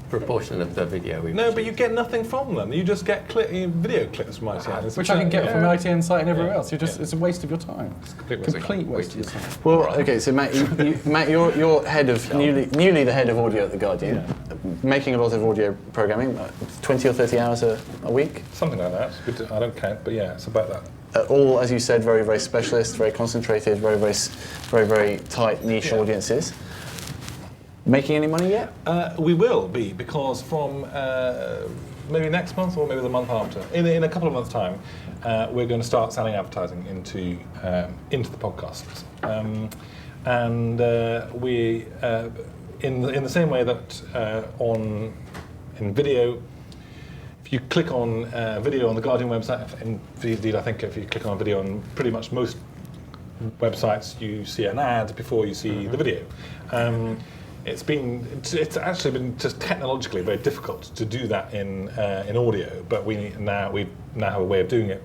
proportion of the video. No, but you get nothing from them. You just get video clips from ITN. Which I can get from the ITN site and everywhere else. It's a waste of your time. It's a complete waste of your time. Well, okay, so Matt, you're head of newly the head of audio at The Guardian, making a lot of audio programming, 20 or 30 hours a week? Something like that. I don't count, but yeah, it's about that. All, as you said, very, very specialist, very concentrated, very, very, very, very tight niche audiences. Making any money yet? We will be, because from maybe next month or maybe the month after, in a couple of months' time, we're going to start selling advertising into the podcasts, and we in the same way that in video. If you click on video on the Guardian website, indeed I think if you click on video on pretty much most websites, you see an ad before you see the video. It's actually been just technologically very difficult to do that in audio, but we now have a way of doing it,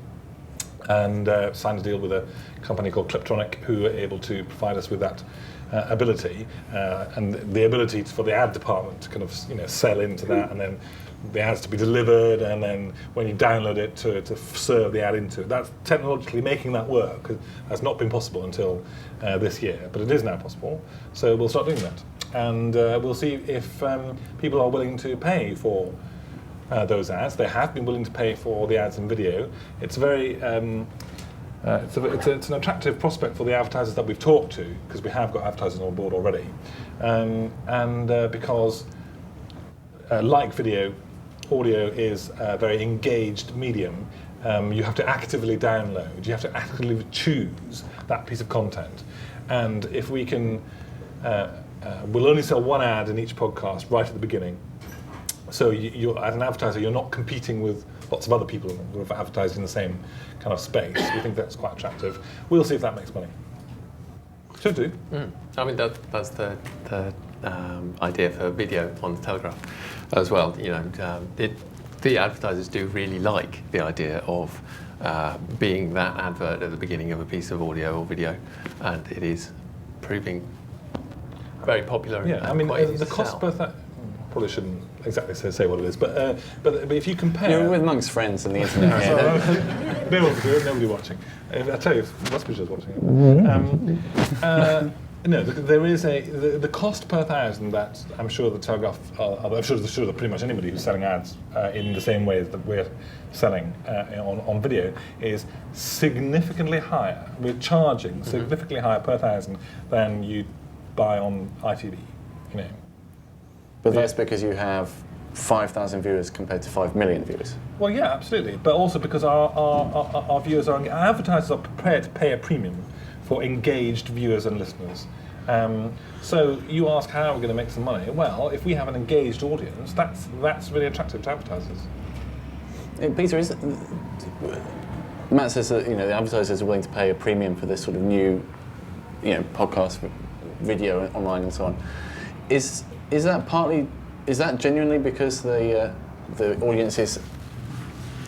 and signed a deal with a company called Cliptronic, who are able to provide us with that ability, and the ability for the ad department to kind of sell into that, and then the ads to be delivered, and then when you download it to serve the ad into it. That's technologically making that work. 'Cause that's not been possible until this year, but it is now possible. So we'll start doing that, and we'll see if people are willing to pay for those ads. They have been willing to pay for the ads in video. It's very it's an attractive prospect for the advertisers that we've talked to, because we have got advertisers on board already, and because like video, audio is a very engaged medium. You have to actively download, you have to actively choose that piece of content, and if we can, we'll only sell one ad in each podcast right at the beginning. So you're, as an advertiser, you're not competing with lots of other people who have advertised in the same kind of space. We think that's quite attractive. We'll see if that makes money. Should do. I mean, that's the idea for video on the Telegraph as well. The advertisers do really like the idea of being that advert at the beginning of a piece of audio or video, and it is proving very popular. Yeah, I mean, the cost per probably shouldn't exactly say what it is, but if you compare, you're with amongst friends on the internet. Nobody watching. I tell you, Westbridge is watching it. No, there is the cost per thousand that I'm sure the Telegraph, I'm sure that pretty much anybody who's selling ads in the same way that we're selling on video is significantly higher. We're charging significantly higher per thousand than you buy on ITV. You know. But that's because you have 5,000 viewers compared to 5 million viewers. Well, yeah, absolutely. But also because our viewers our advertisers are prepared to pay a premium for engaged viewers and listeners. So you ask how we're going to make some money. Well, if we have an engaged audience, that's really attractive to advertisers. Peter, Matt says that the advertisers are willing to pay a premium for this sort of new, podcast, video, online, and so on. Is that genuinely because the audience is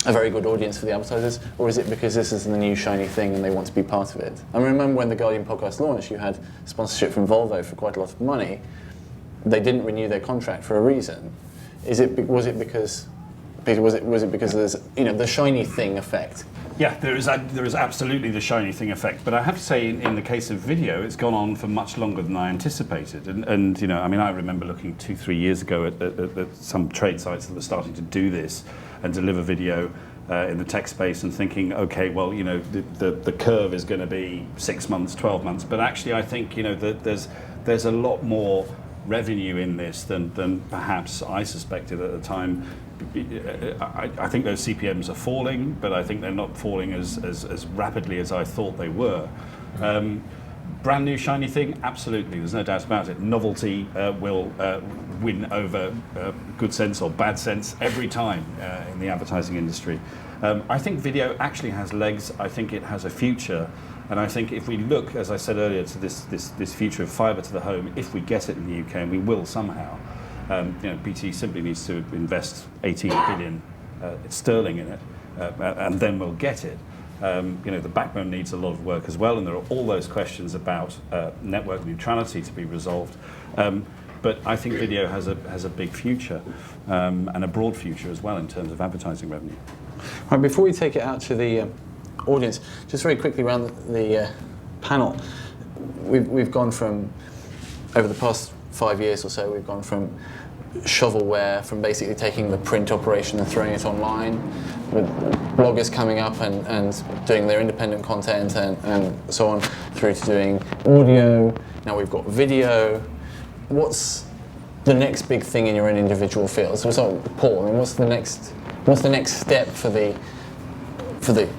a very good audience for the advertisers, or is it because this is the new shiny thing and they want to be part of it? I remember when the Guardian podcast launched, you had sponsorship from Volvo for quite a lot of money. They didn't renew their contract for a reason. Was it because there's the shiny thing effect? Yeah, there is absolutely the shiny thing effect, but I have to say, in the case of video, it's gone on for much longer than I anticipated. And I remember looking 2-3 years ago at some trade sites that were starting to do this and deliver video in the tech space, and thinking, okay, well, the curve is going to be 6 months, 12 months, but actually, I think that there's a lot more revenue in this than perhaps I suspected at the time. I think those CPMs are falling, but I think they're not falling as rapidly as I thought they were. Brand new shiny thing, absolutely, there's no doubt about it. Novelty will win over good sense or bad sense every time in the advertising industry. I think video actually has legs. I think it has a future. And I think if we look, as I said earlier, to this future of fibre to the home, if we get it in the UK, and we will somehow, BT simply needs to invest 18 billion sterling in it, and then we'll get it. The backbone needs a lot of work as well, and there are all those questions about network neutrality to be resolved. But I think video has a big future, and a broad future as well in terms of advertising revenue. Right, before we take it out to the audience, just very quickly around the panel, we've gone from, over the past 5 years or so, we've gone from shovelware, from basically taking the print operation and throwing it online, with bloggers coming up and doing their independent content and so on, through to doing audio. Now we've got video. What's the next big thing in your own individual field? So Paul, what's the next step for the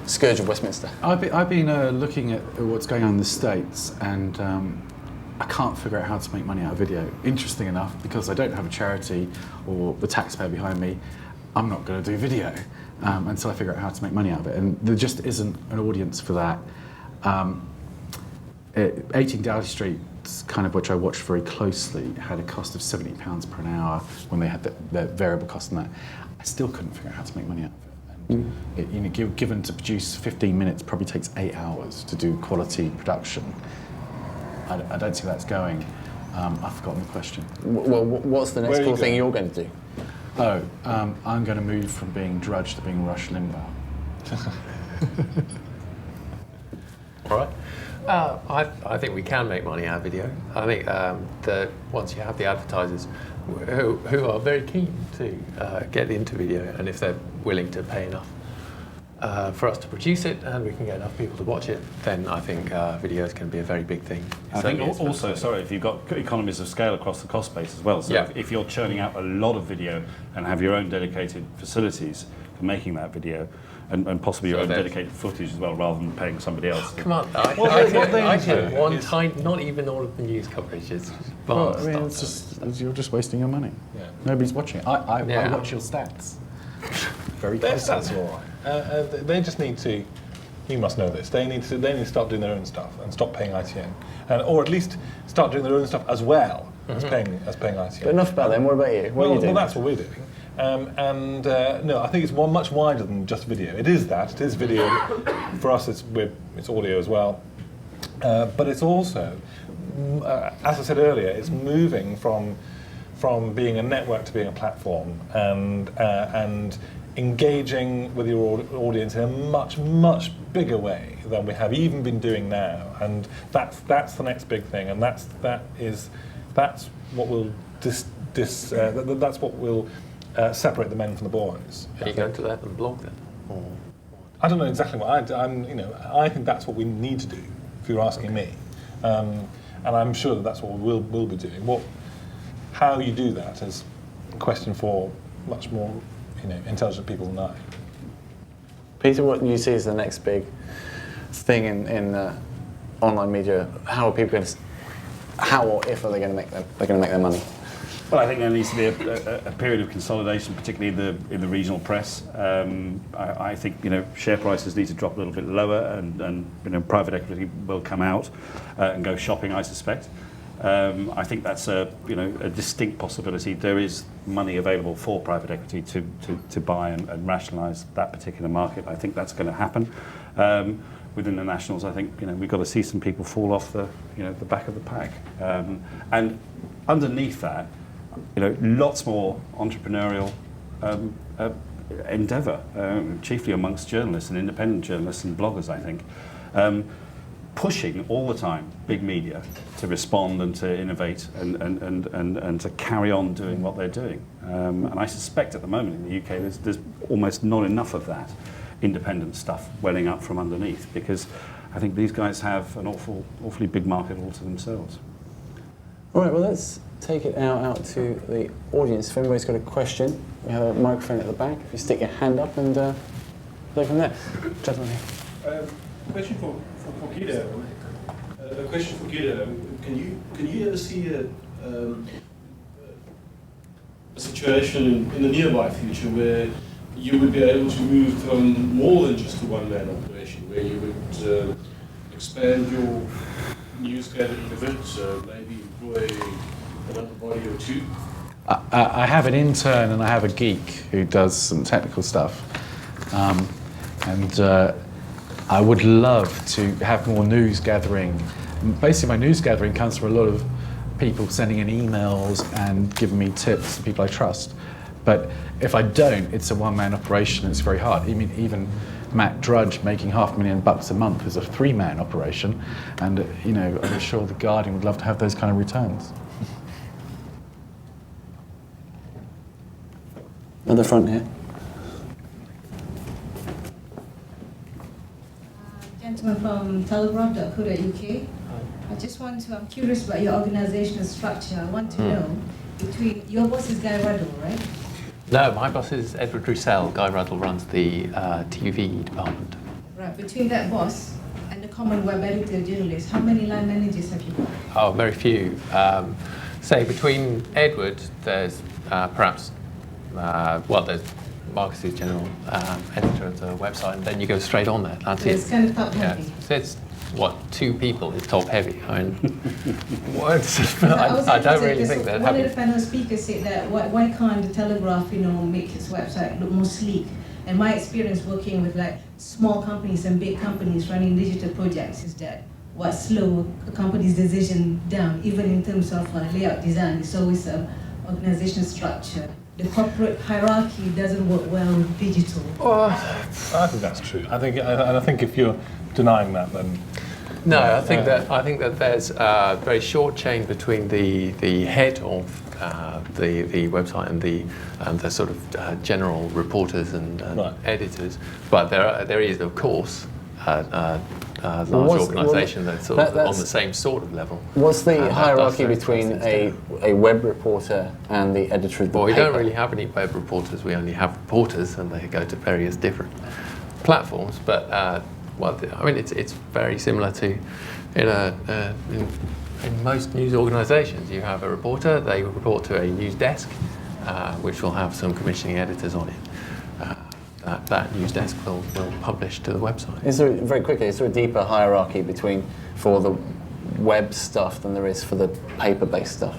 scourge of Westminster? I've been looking at what's going on in the States, and I can't figure out how to make money out of video. Interesting enough, because I don't have a charity or the taxpayer behind me, I'm not going to do video until I figure out how to make money out of it. And there just isn't an audience for that. 18 Dowdy Street, kind of, which I watched very closely, had a cost of £70 per an hour when they had their variable cost on that. I still couldn't figure out how to make money out of it. And given to produce 15 minutes probably takes 8 hours to do quality production. I don't see that's going. I've forgotten the question. Well, what's the next cool thing you're going to do? I'm going to move from being Drudge to being Rush Limbaugh. All right. I think we can make money out of video. I think that once you have the advertisers who are very keen to get into video, and if they're willing to pay enough for us to produce it, and we can get enough people to watch it, then I think videos can be a very big thing. I think also, if you've got economies of scale across the cost base as well. So yeah. if you're churning out a lot of video and have your own dedicated facilities for making that video, and possibly your own dedicated footage as well, rather than paying somebody else. Come on, I can one time, not even all of the news coverage is vast. You're just wasting your money. Yeah. Nobody's watching it. I watch your stats. Very close. That's all right. They just need to. You must know this. They need to start doing their own stuff and stop paying ITN, or at least start doing their own stuff as well as paying ITN. But enough about them. What about you? What are you doing? Well, that's what we're doing. No, I think it's much wider than just video. It is that. It is video. For us, it's audio as well. But it's also, as I said earlier, it's moving from being a network to being a platform, and engaging with your audience in a much, much bigger way than we have even been doing now, and that's the next big thing, and that's what will that's what will separate the men from the boys. Are you going to let them blog then? Or I don't know exactly what I think that's what we need to do. If you're asking me, and I'm sure that's what we'll be doing. How you do that is a question for much more intelligent people than I. Peter, what do you see as the next big thing in online media? How are people going to? How or if are they going to make their money? Well, I think there needs to be a period of consolidation, particularly in the regional press. I think share prices need to drop a little bit lower, and private equity will come out and go shopping, I suspect. I think that's a distinct possibility. There is money available for private equity to buy and rationalise that particular market. I think that's going to happen. Within the nationals, I think we've got to see some people fall off the back of the pack, and underneath that, lots more entrepreneurial endeavour, chiefly amongst journalists and independent journalists and bloggers. I think pushing all the time big media to respond and to innovate and to carry on doing what they're doing. And I suspect at the moment in the UK there's almost not enough of that independent stuff welling up from underneath, because I think these guys have an awfully big market all to themselves. All right, well, let's take it out to the audience. If anybody's got a question, we have a microphone at the back. If you stick your hand up and go from there. Gentlemen here. Question for Guido. A question for Guido. Can you ever see a situation in the nearby future where you would be able to move from more than just a one-man operation, where you would expand your news gathering a bit, so maybe employ another body or two? I have an intern and I have a geek who does some technical stuff, and I would love to have more news gathering. Basically, my news gathering comes from a lot of people sending in emails and giving me tips, people I trust. But if I don't, it's a one-man operation. It's very hard. I mean, even Matt Drudge making $500,000 a month is a three-man operation, and I'm sure the Guardian would love to have those kind of returns. At the front here. Gentleman from Telegraph.co.uk. I'm curious about your organizational structure. I want to know between your boss is Guy Ruddle, right? No, my boss is Edward Roussel. Guy Ruddle runs the TV department. Right, between that boss and the common web editor journalist, how many line managers have you got? Oh, very few. Say between Edward, there's perhaps, there's Marcus is general editor of the website, and then you go straight on there. That's it. It's kind of top heavy. Yeah, so it's two people is top heavy. I mean, I don't really think that. One of the panel speakers said that why can't the Telegraph, make its website look more sleek? And my experience working with small companies and big companies running digital projects is that what slow a company's decision down, even in terms of layout design, is always organizational structure. The corporate hierarchy doesn't work well with digital. I think that's true. I think if you're denying that, then no. I think that there's a very short chain between the head of the website and the sort of general reporters and right. editors. But there is of course a large organisation that's sort of on the same sort of level. What's the hierarchy between a web reporter and the editor of the paper? Well, we don't really have any web reporters. We only have reporters, and they go to various different platforms. But it's very similar to in most news organisations. You have a reporter. They report to a news desk, which will have some commissioning editors on it. That news desk will publish to the website. Is there a deeper hierarchy for the web stuff than there is for the paper-based stuff?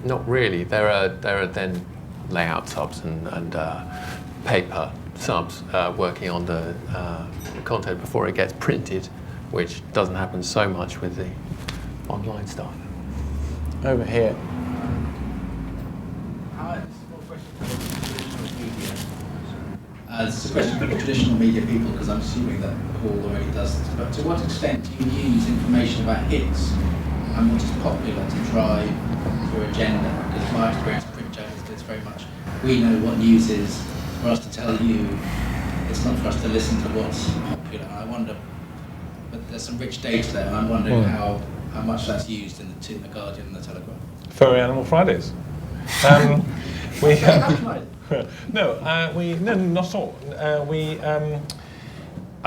Not really. There are then layout subs and paper subs working on the content before it gets printed, which doesn't happen so much with the online stuff. Over here. Hi, small question for traditional media. It's a question for the traditional media people, because I'm assuming that Paul already does this, but to what extent do you use information about hits and what is popular to drive your agenda? Because my experience of print journalism is very much, we know what news is, for us to tell you, it's not for us to listen to what's popular. And I wonder, but there's some rich data there, and I'm wondering how much that's used in the Guardian and the Telegraph. Furry Animal Fridays. We no, not at all. I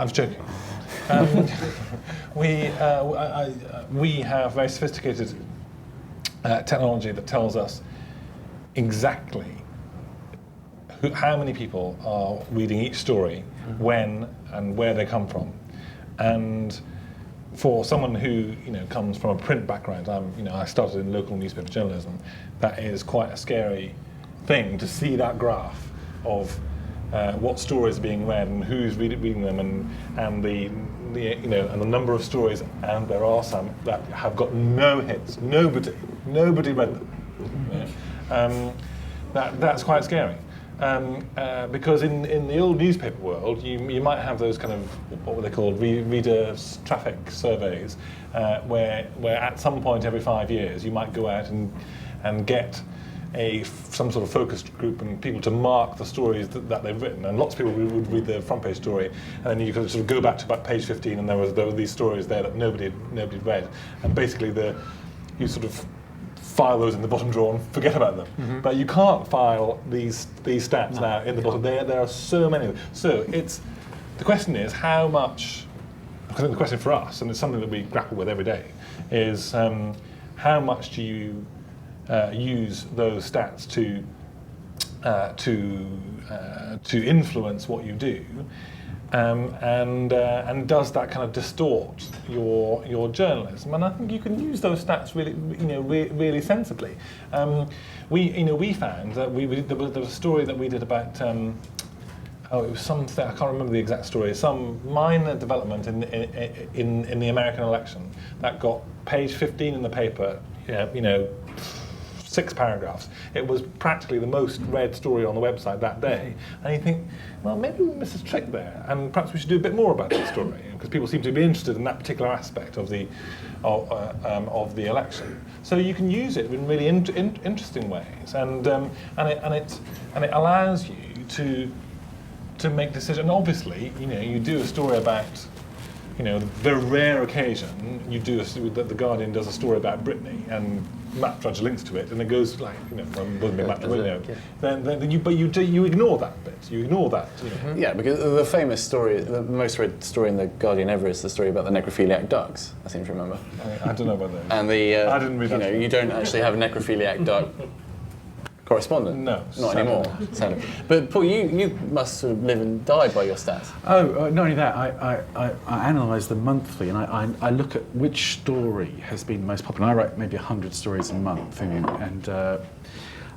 was joking. We have very sophisticated technology that tells us exactly how many people are reading each story, when and where they come from, and for someone who comes from a print background, I started in local newspaper journalism. That is quite a scary thing to see that graph of what stories are being read and who's reading them, and the number of stories, and there are some that have got no hits. Nobody read them. That's quite scary. Because in the old newspaper world, you might have those kind of, what were they called, reader traffic surveys, where at some point every 5 years you might go out and get some sort of focused group and people to mark the stories that they've written, and lots of people would read the front page story, and then you could sort of go back to about page 15, and there were these stories there that nobody had read, and basically you sort of file those in the bottom drawer and forget about them. Mm-hmm. But you can't file these stats now in the bottom. There are so many of them. So the question is how much, because I think the question for us, and it's something that we grapple with every day, is how much do you use those stats to influence what you do, and does that kind of distort your journalism? And I think you can use those stats really sensibly. We found that there was a story that we did about. It was something, I can't remember the exact story, some minor development in the American election that got page 15 in the paper, 6 paragraphs. It was practically the most read story on the website that day. And you think, well, maybe we missed a trick there, and perhaps we should do a bit more about that story, because people seem to be interested in that particular aspect of the election. So you can use it in really interesting ways, and it allows you to make decisions. And obviously, you do a story about, the very rare occasion that the Guardian does a story about Brittany, and Matt Drudge links to it, and it goes like, wasn't it Matt Drudge? Then you ignore that bit. You ignore that. Yeah, because the famous story, the most read story in the Guardian ever is the story about the necrophiliac ducks. I seem to remember. I don't know about those. And I didn't read that. You don't actually have a necrophiliac duck correspondent. No, not anymore. Sadly. But Paul, you must sort of live and die by your stats. Not only that, I analyse them monthly, and I look at which story has been most popular. I write maybe 100 stories a month, and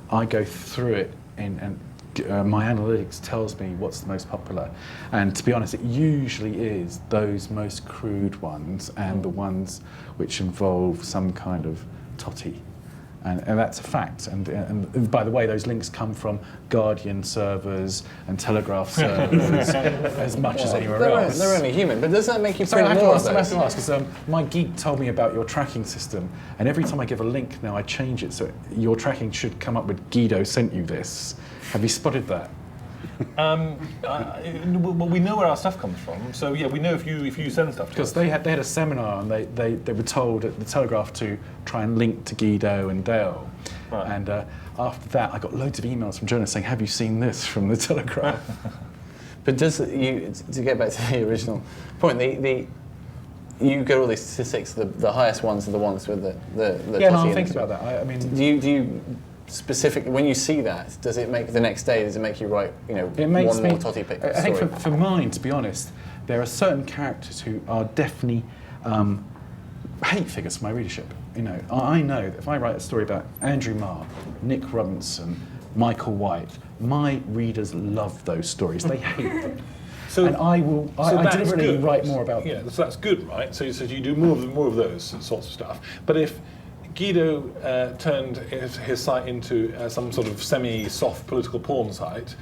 I go through it, and my analytics tells me what's the most popular. And to be honest, it usually is those most crude ones and the ones which involve some kind of totty. And that's a fact. And by the way, those links come from Guardian servers and Telegraph servers as much as anywhere else. They're only human, but does that make you print more of those? I have to ask, because my geek told me about your tracking system, and every time I give a link now I change it, so your tracking should come up with Guido sent you this. Have you spotted that? Well, we know where our stuff comes from, so yeah, we know if you send stuff to us. Because they had a seminar, and they were told at the Telegraph to try and link to Guido and Dale. Right. And after that, I got loads of emails from journalists saying, "Have you seen this from the Telegraph?" But to get back to the original point, you get all these statistics. The highest ones are the ones with the yeah, no, I'm thinking about that. I mean, do you specifically, when you see that, does it make the next day? Does it make you write, it makes one more totty pick? I think for mine, to be honest, there are certain characters who are definitely hate figures for my readership. I know that if I write a story about Andrew Marr, Nick Robinson, Michael White, my readers love those stories. They hate them. And I deliberately write more about them. Yeah, so that's good, right? So you do more of those sorts of stuff. But if Guido turned his site into some sort of semi-soft political porn site,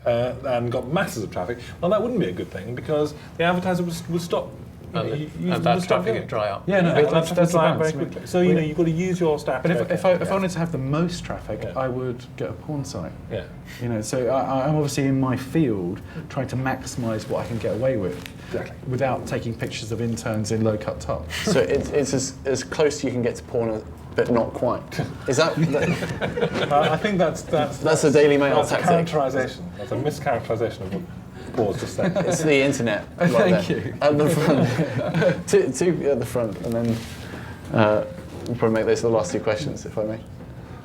and got masses of traffic, well, that wouldn't be a good thing because the advertiser would stop. And that traffic would dry up. Yeah, no, that's the very balance. quickly. So you've got to use your stats. But if I wanted to have the most traffic, I would get a porn site. Yeah. So I'm obviously in my field trying to maximise what I can get away with, without taking pictures of interns in low-cut tops. So it's as close you can get to porn, but not quite. Is that? I think that's a Daily Mail that's tactic. A characterisation. That's a mischaracterisation of what Paul's just said. It's the internet. Right Thank there. you. At the front. two at the front, and then we'll probably make those the last two questions, if I may.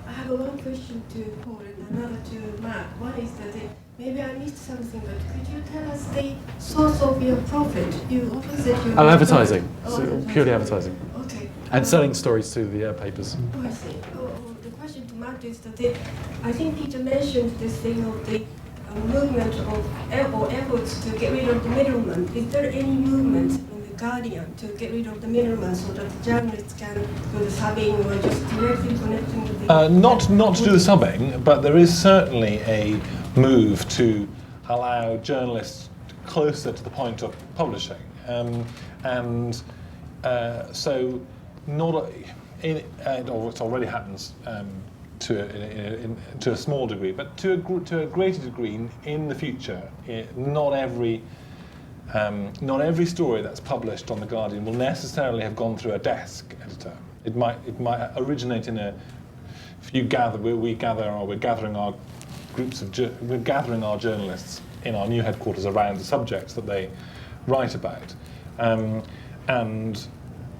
I have one question to Paul and another to Matt. One is that maybe I missed something, but could you tell us the source of your profit? You often said you. Advertising. Advertising. Purely advertising. Okay. And selling stories to the papers. Oh, I see. The question to Matt is that I think Peter mentioned this thing of the movement of or efforts to get rid of the middleman. Is there any movement in the Guardian to get rid of the middleman so that the journalists can do the subbing or just directly connecting with the... Not to do the subbing, but there is certainly a move to allow journalists closer to the point of publishing. So not it already happens to a small degree, but to a greater degree in the future. Not every story that's published on the Guardian will necessarily have gone through a desk editor. It might originate in we're gathering our journalists in our new headquarters around the subjects that they write about, and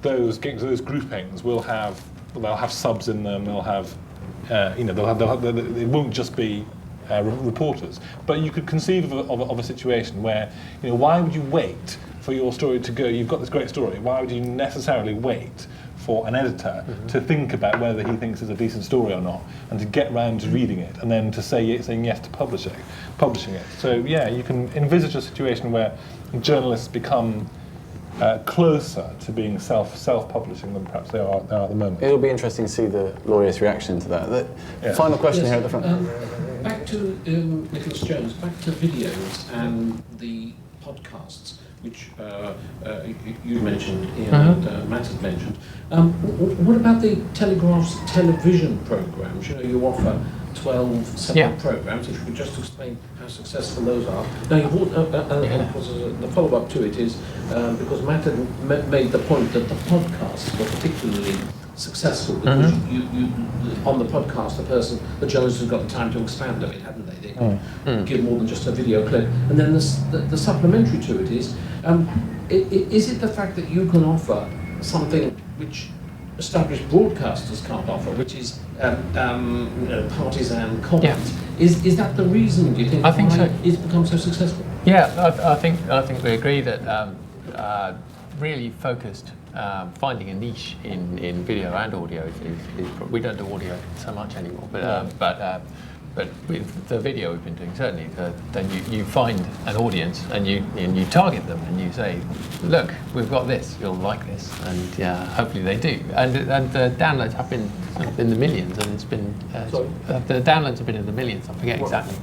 those groupings they'll have subs in them. They'll have it won't just be reporters. But you could conceive of a situation where, why would you wait for your story to go? You've got this great story. Why would you necessarily wait for an editor to think about whether he thinks it's a decent story or not, and to get round to reading it, and then to saying yes to publishing it? So yeah, you can envisage a situation where journalists become closer to being self-publishing than perhaps they are at the moment. It'll be interesting to see the lawyer's reaction to that. Final question here at the front. Back to Nicholas Jones, back to videos and the podcasts, which you mentioned, Ian, and Matt had mentioned. What about the Telegraph's television programmes? You offer 12 separate programmes. If you could just explain how successful those are. Now, and of course, the follow-up to it is because Matt had made the point that the podcasts were particularly successful because you on the podcast, the journalist has got the time to expand on it, haven't they? They can give more than just a video clip. And then the supplementary to it is it the fact that you can offer something which established broadcasters can't offer, which is partisan comment? Is that the reason, do you think, why so. It's become so successful? Yeah, I think we agree that really focused, finding a niche in video and audio is we don't do audio so much anymore, but with the video we've been doing, certainly, then you find an audience and you target them and you say, look, we've got this, you'll like this, and hopefully they do. And the downloads have been in the millions, and it's been the downloads have been in the millions. I forget exactly.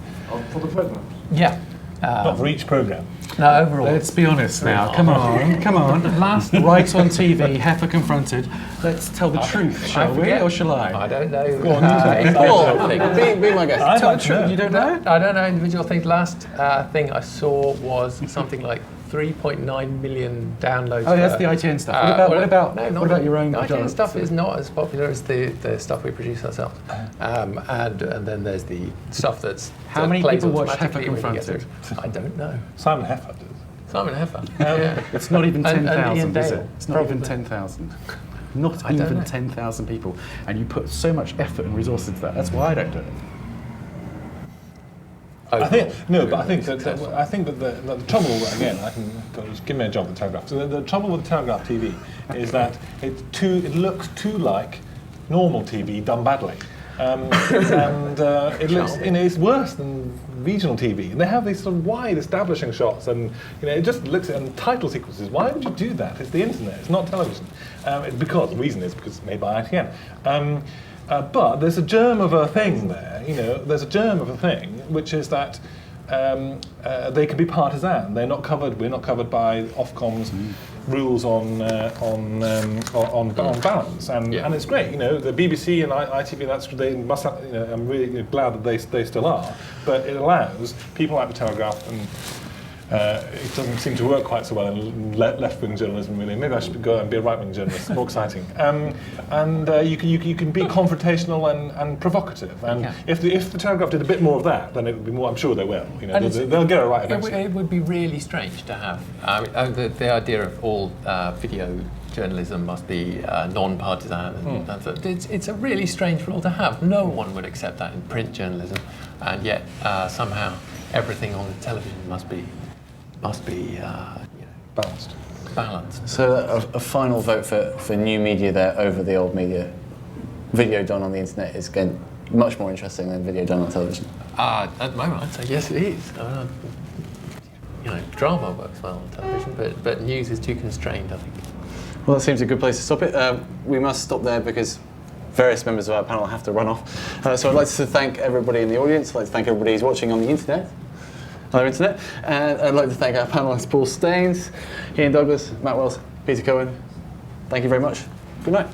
For the programmes? Yeah. Not for each programme. No, overall. Let's be honest now. Come on. Last right on TV, Heifer confronted. Let's tell the truth, shall we, or shall I? I don't know. Go on, Be my guest. I'd like to know. You don't know? I don't know individual things. Last thing I saw was something like 3.9 million downloads. Oh, that's the ITN stuff. What about your own? The ITN stuff is not as popular as the stuff we produce ourselves. And then there's the stuff that's How many people watch Heifer Confronted? I don't know. Simon Heffer does. Simon Heffer. It's not even 10,000, is it? Dale, It's not even 10,000. Not even 10,000 people. And you put so much effort and resources into that. That's why I don't do it. I think that the trouble, again, just give me a job with the Telegraph. So the trouble with the Telegraph TV is that it looks too like normal TV done badly, and it looks it's worse than regional TV. And they have these sort of wide establishing shots, and it just looks and title sequences. Why would you do that? It's the internet. It's not television. The reason is because it's made by ITN. But there's a germ of a thing there, there's a germ of a thing, which is that they can be partisan. They're not covered. We're not covered by Ofcom's rules on balance, and it's great. You know, the BBC and ITV. They must. I'm really glad that they still are. But it allows people like the Telegraph and. It doesn't seem to work quite so well in left-wing journalism, really. Maybe I should go and be a right-wing journalist. More exciting. You can be confrontational and provocative. And if the Telegraph did a bit more of that, then it would be more. I'm sure they will. You know, they'll get it right eventually. It would be really strange to have the idea of all video journalism must be non-partisan. It's a really strange rule to have. No one would accept that in print journalism, and yet somehow everything on the television must be balanced. So a final vote for new media there over the old media. Video done on the internet is again much more interesting than video done on television. At the moment, I'd say yes, it is. Drama works well on television, but news is too constrained, I think. Well, that seems a good place to stop it. We must stop there because various members of our panel have to run off. So I'd like to thank everybody in the audience. I'd like to thank everybody who's watching on the internet. And I'd like to thank our panelists Paul Staines, Ian Douglas, Matt Wells, Peter Cohen. Thank you very much. Good night.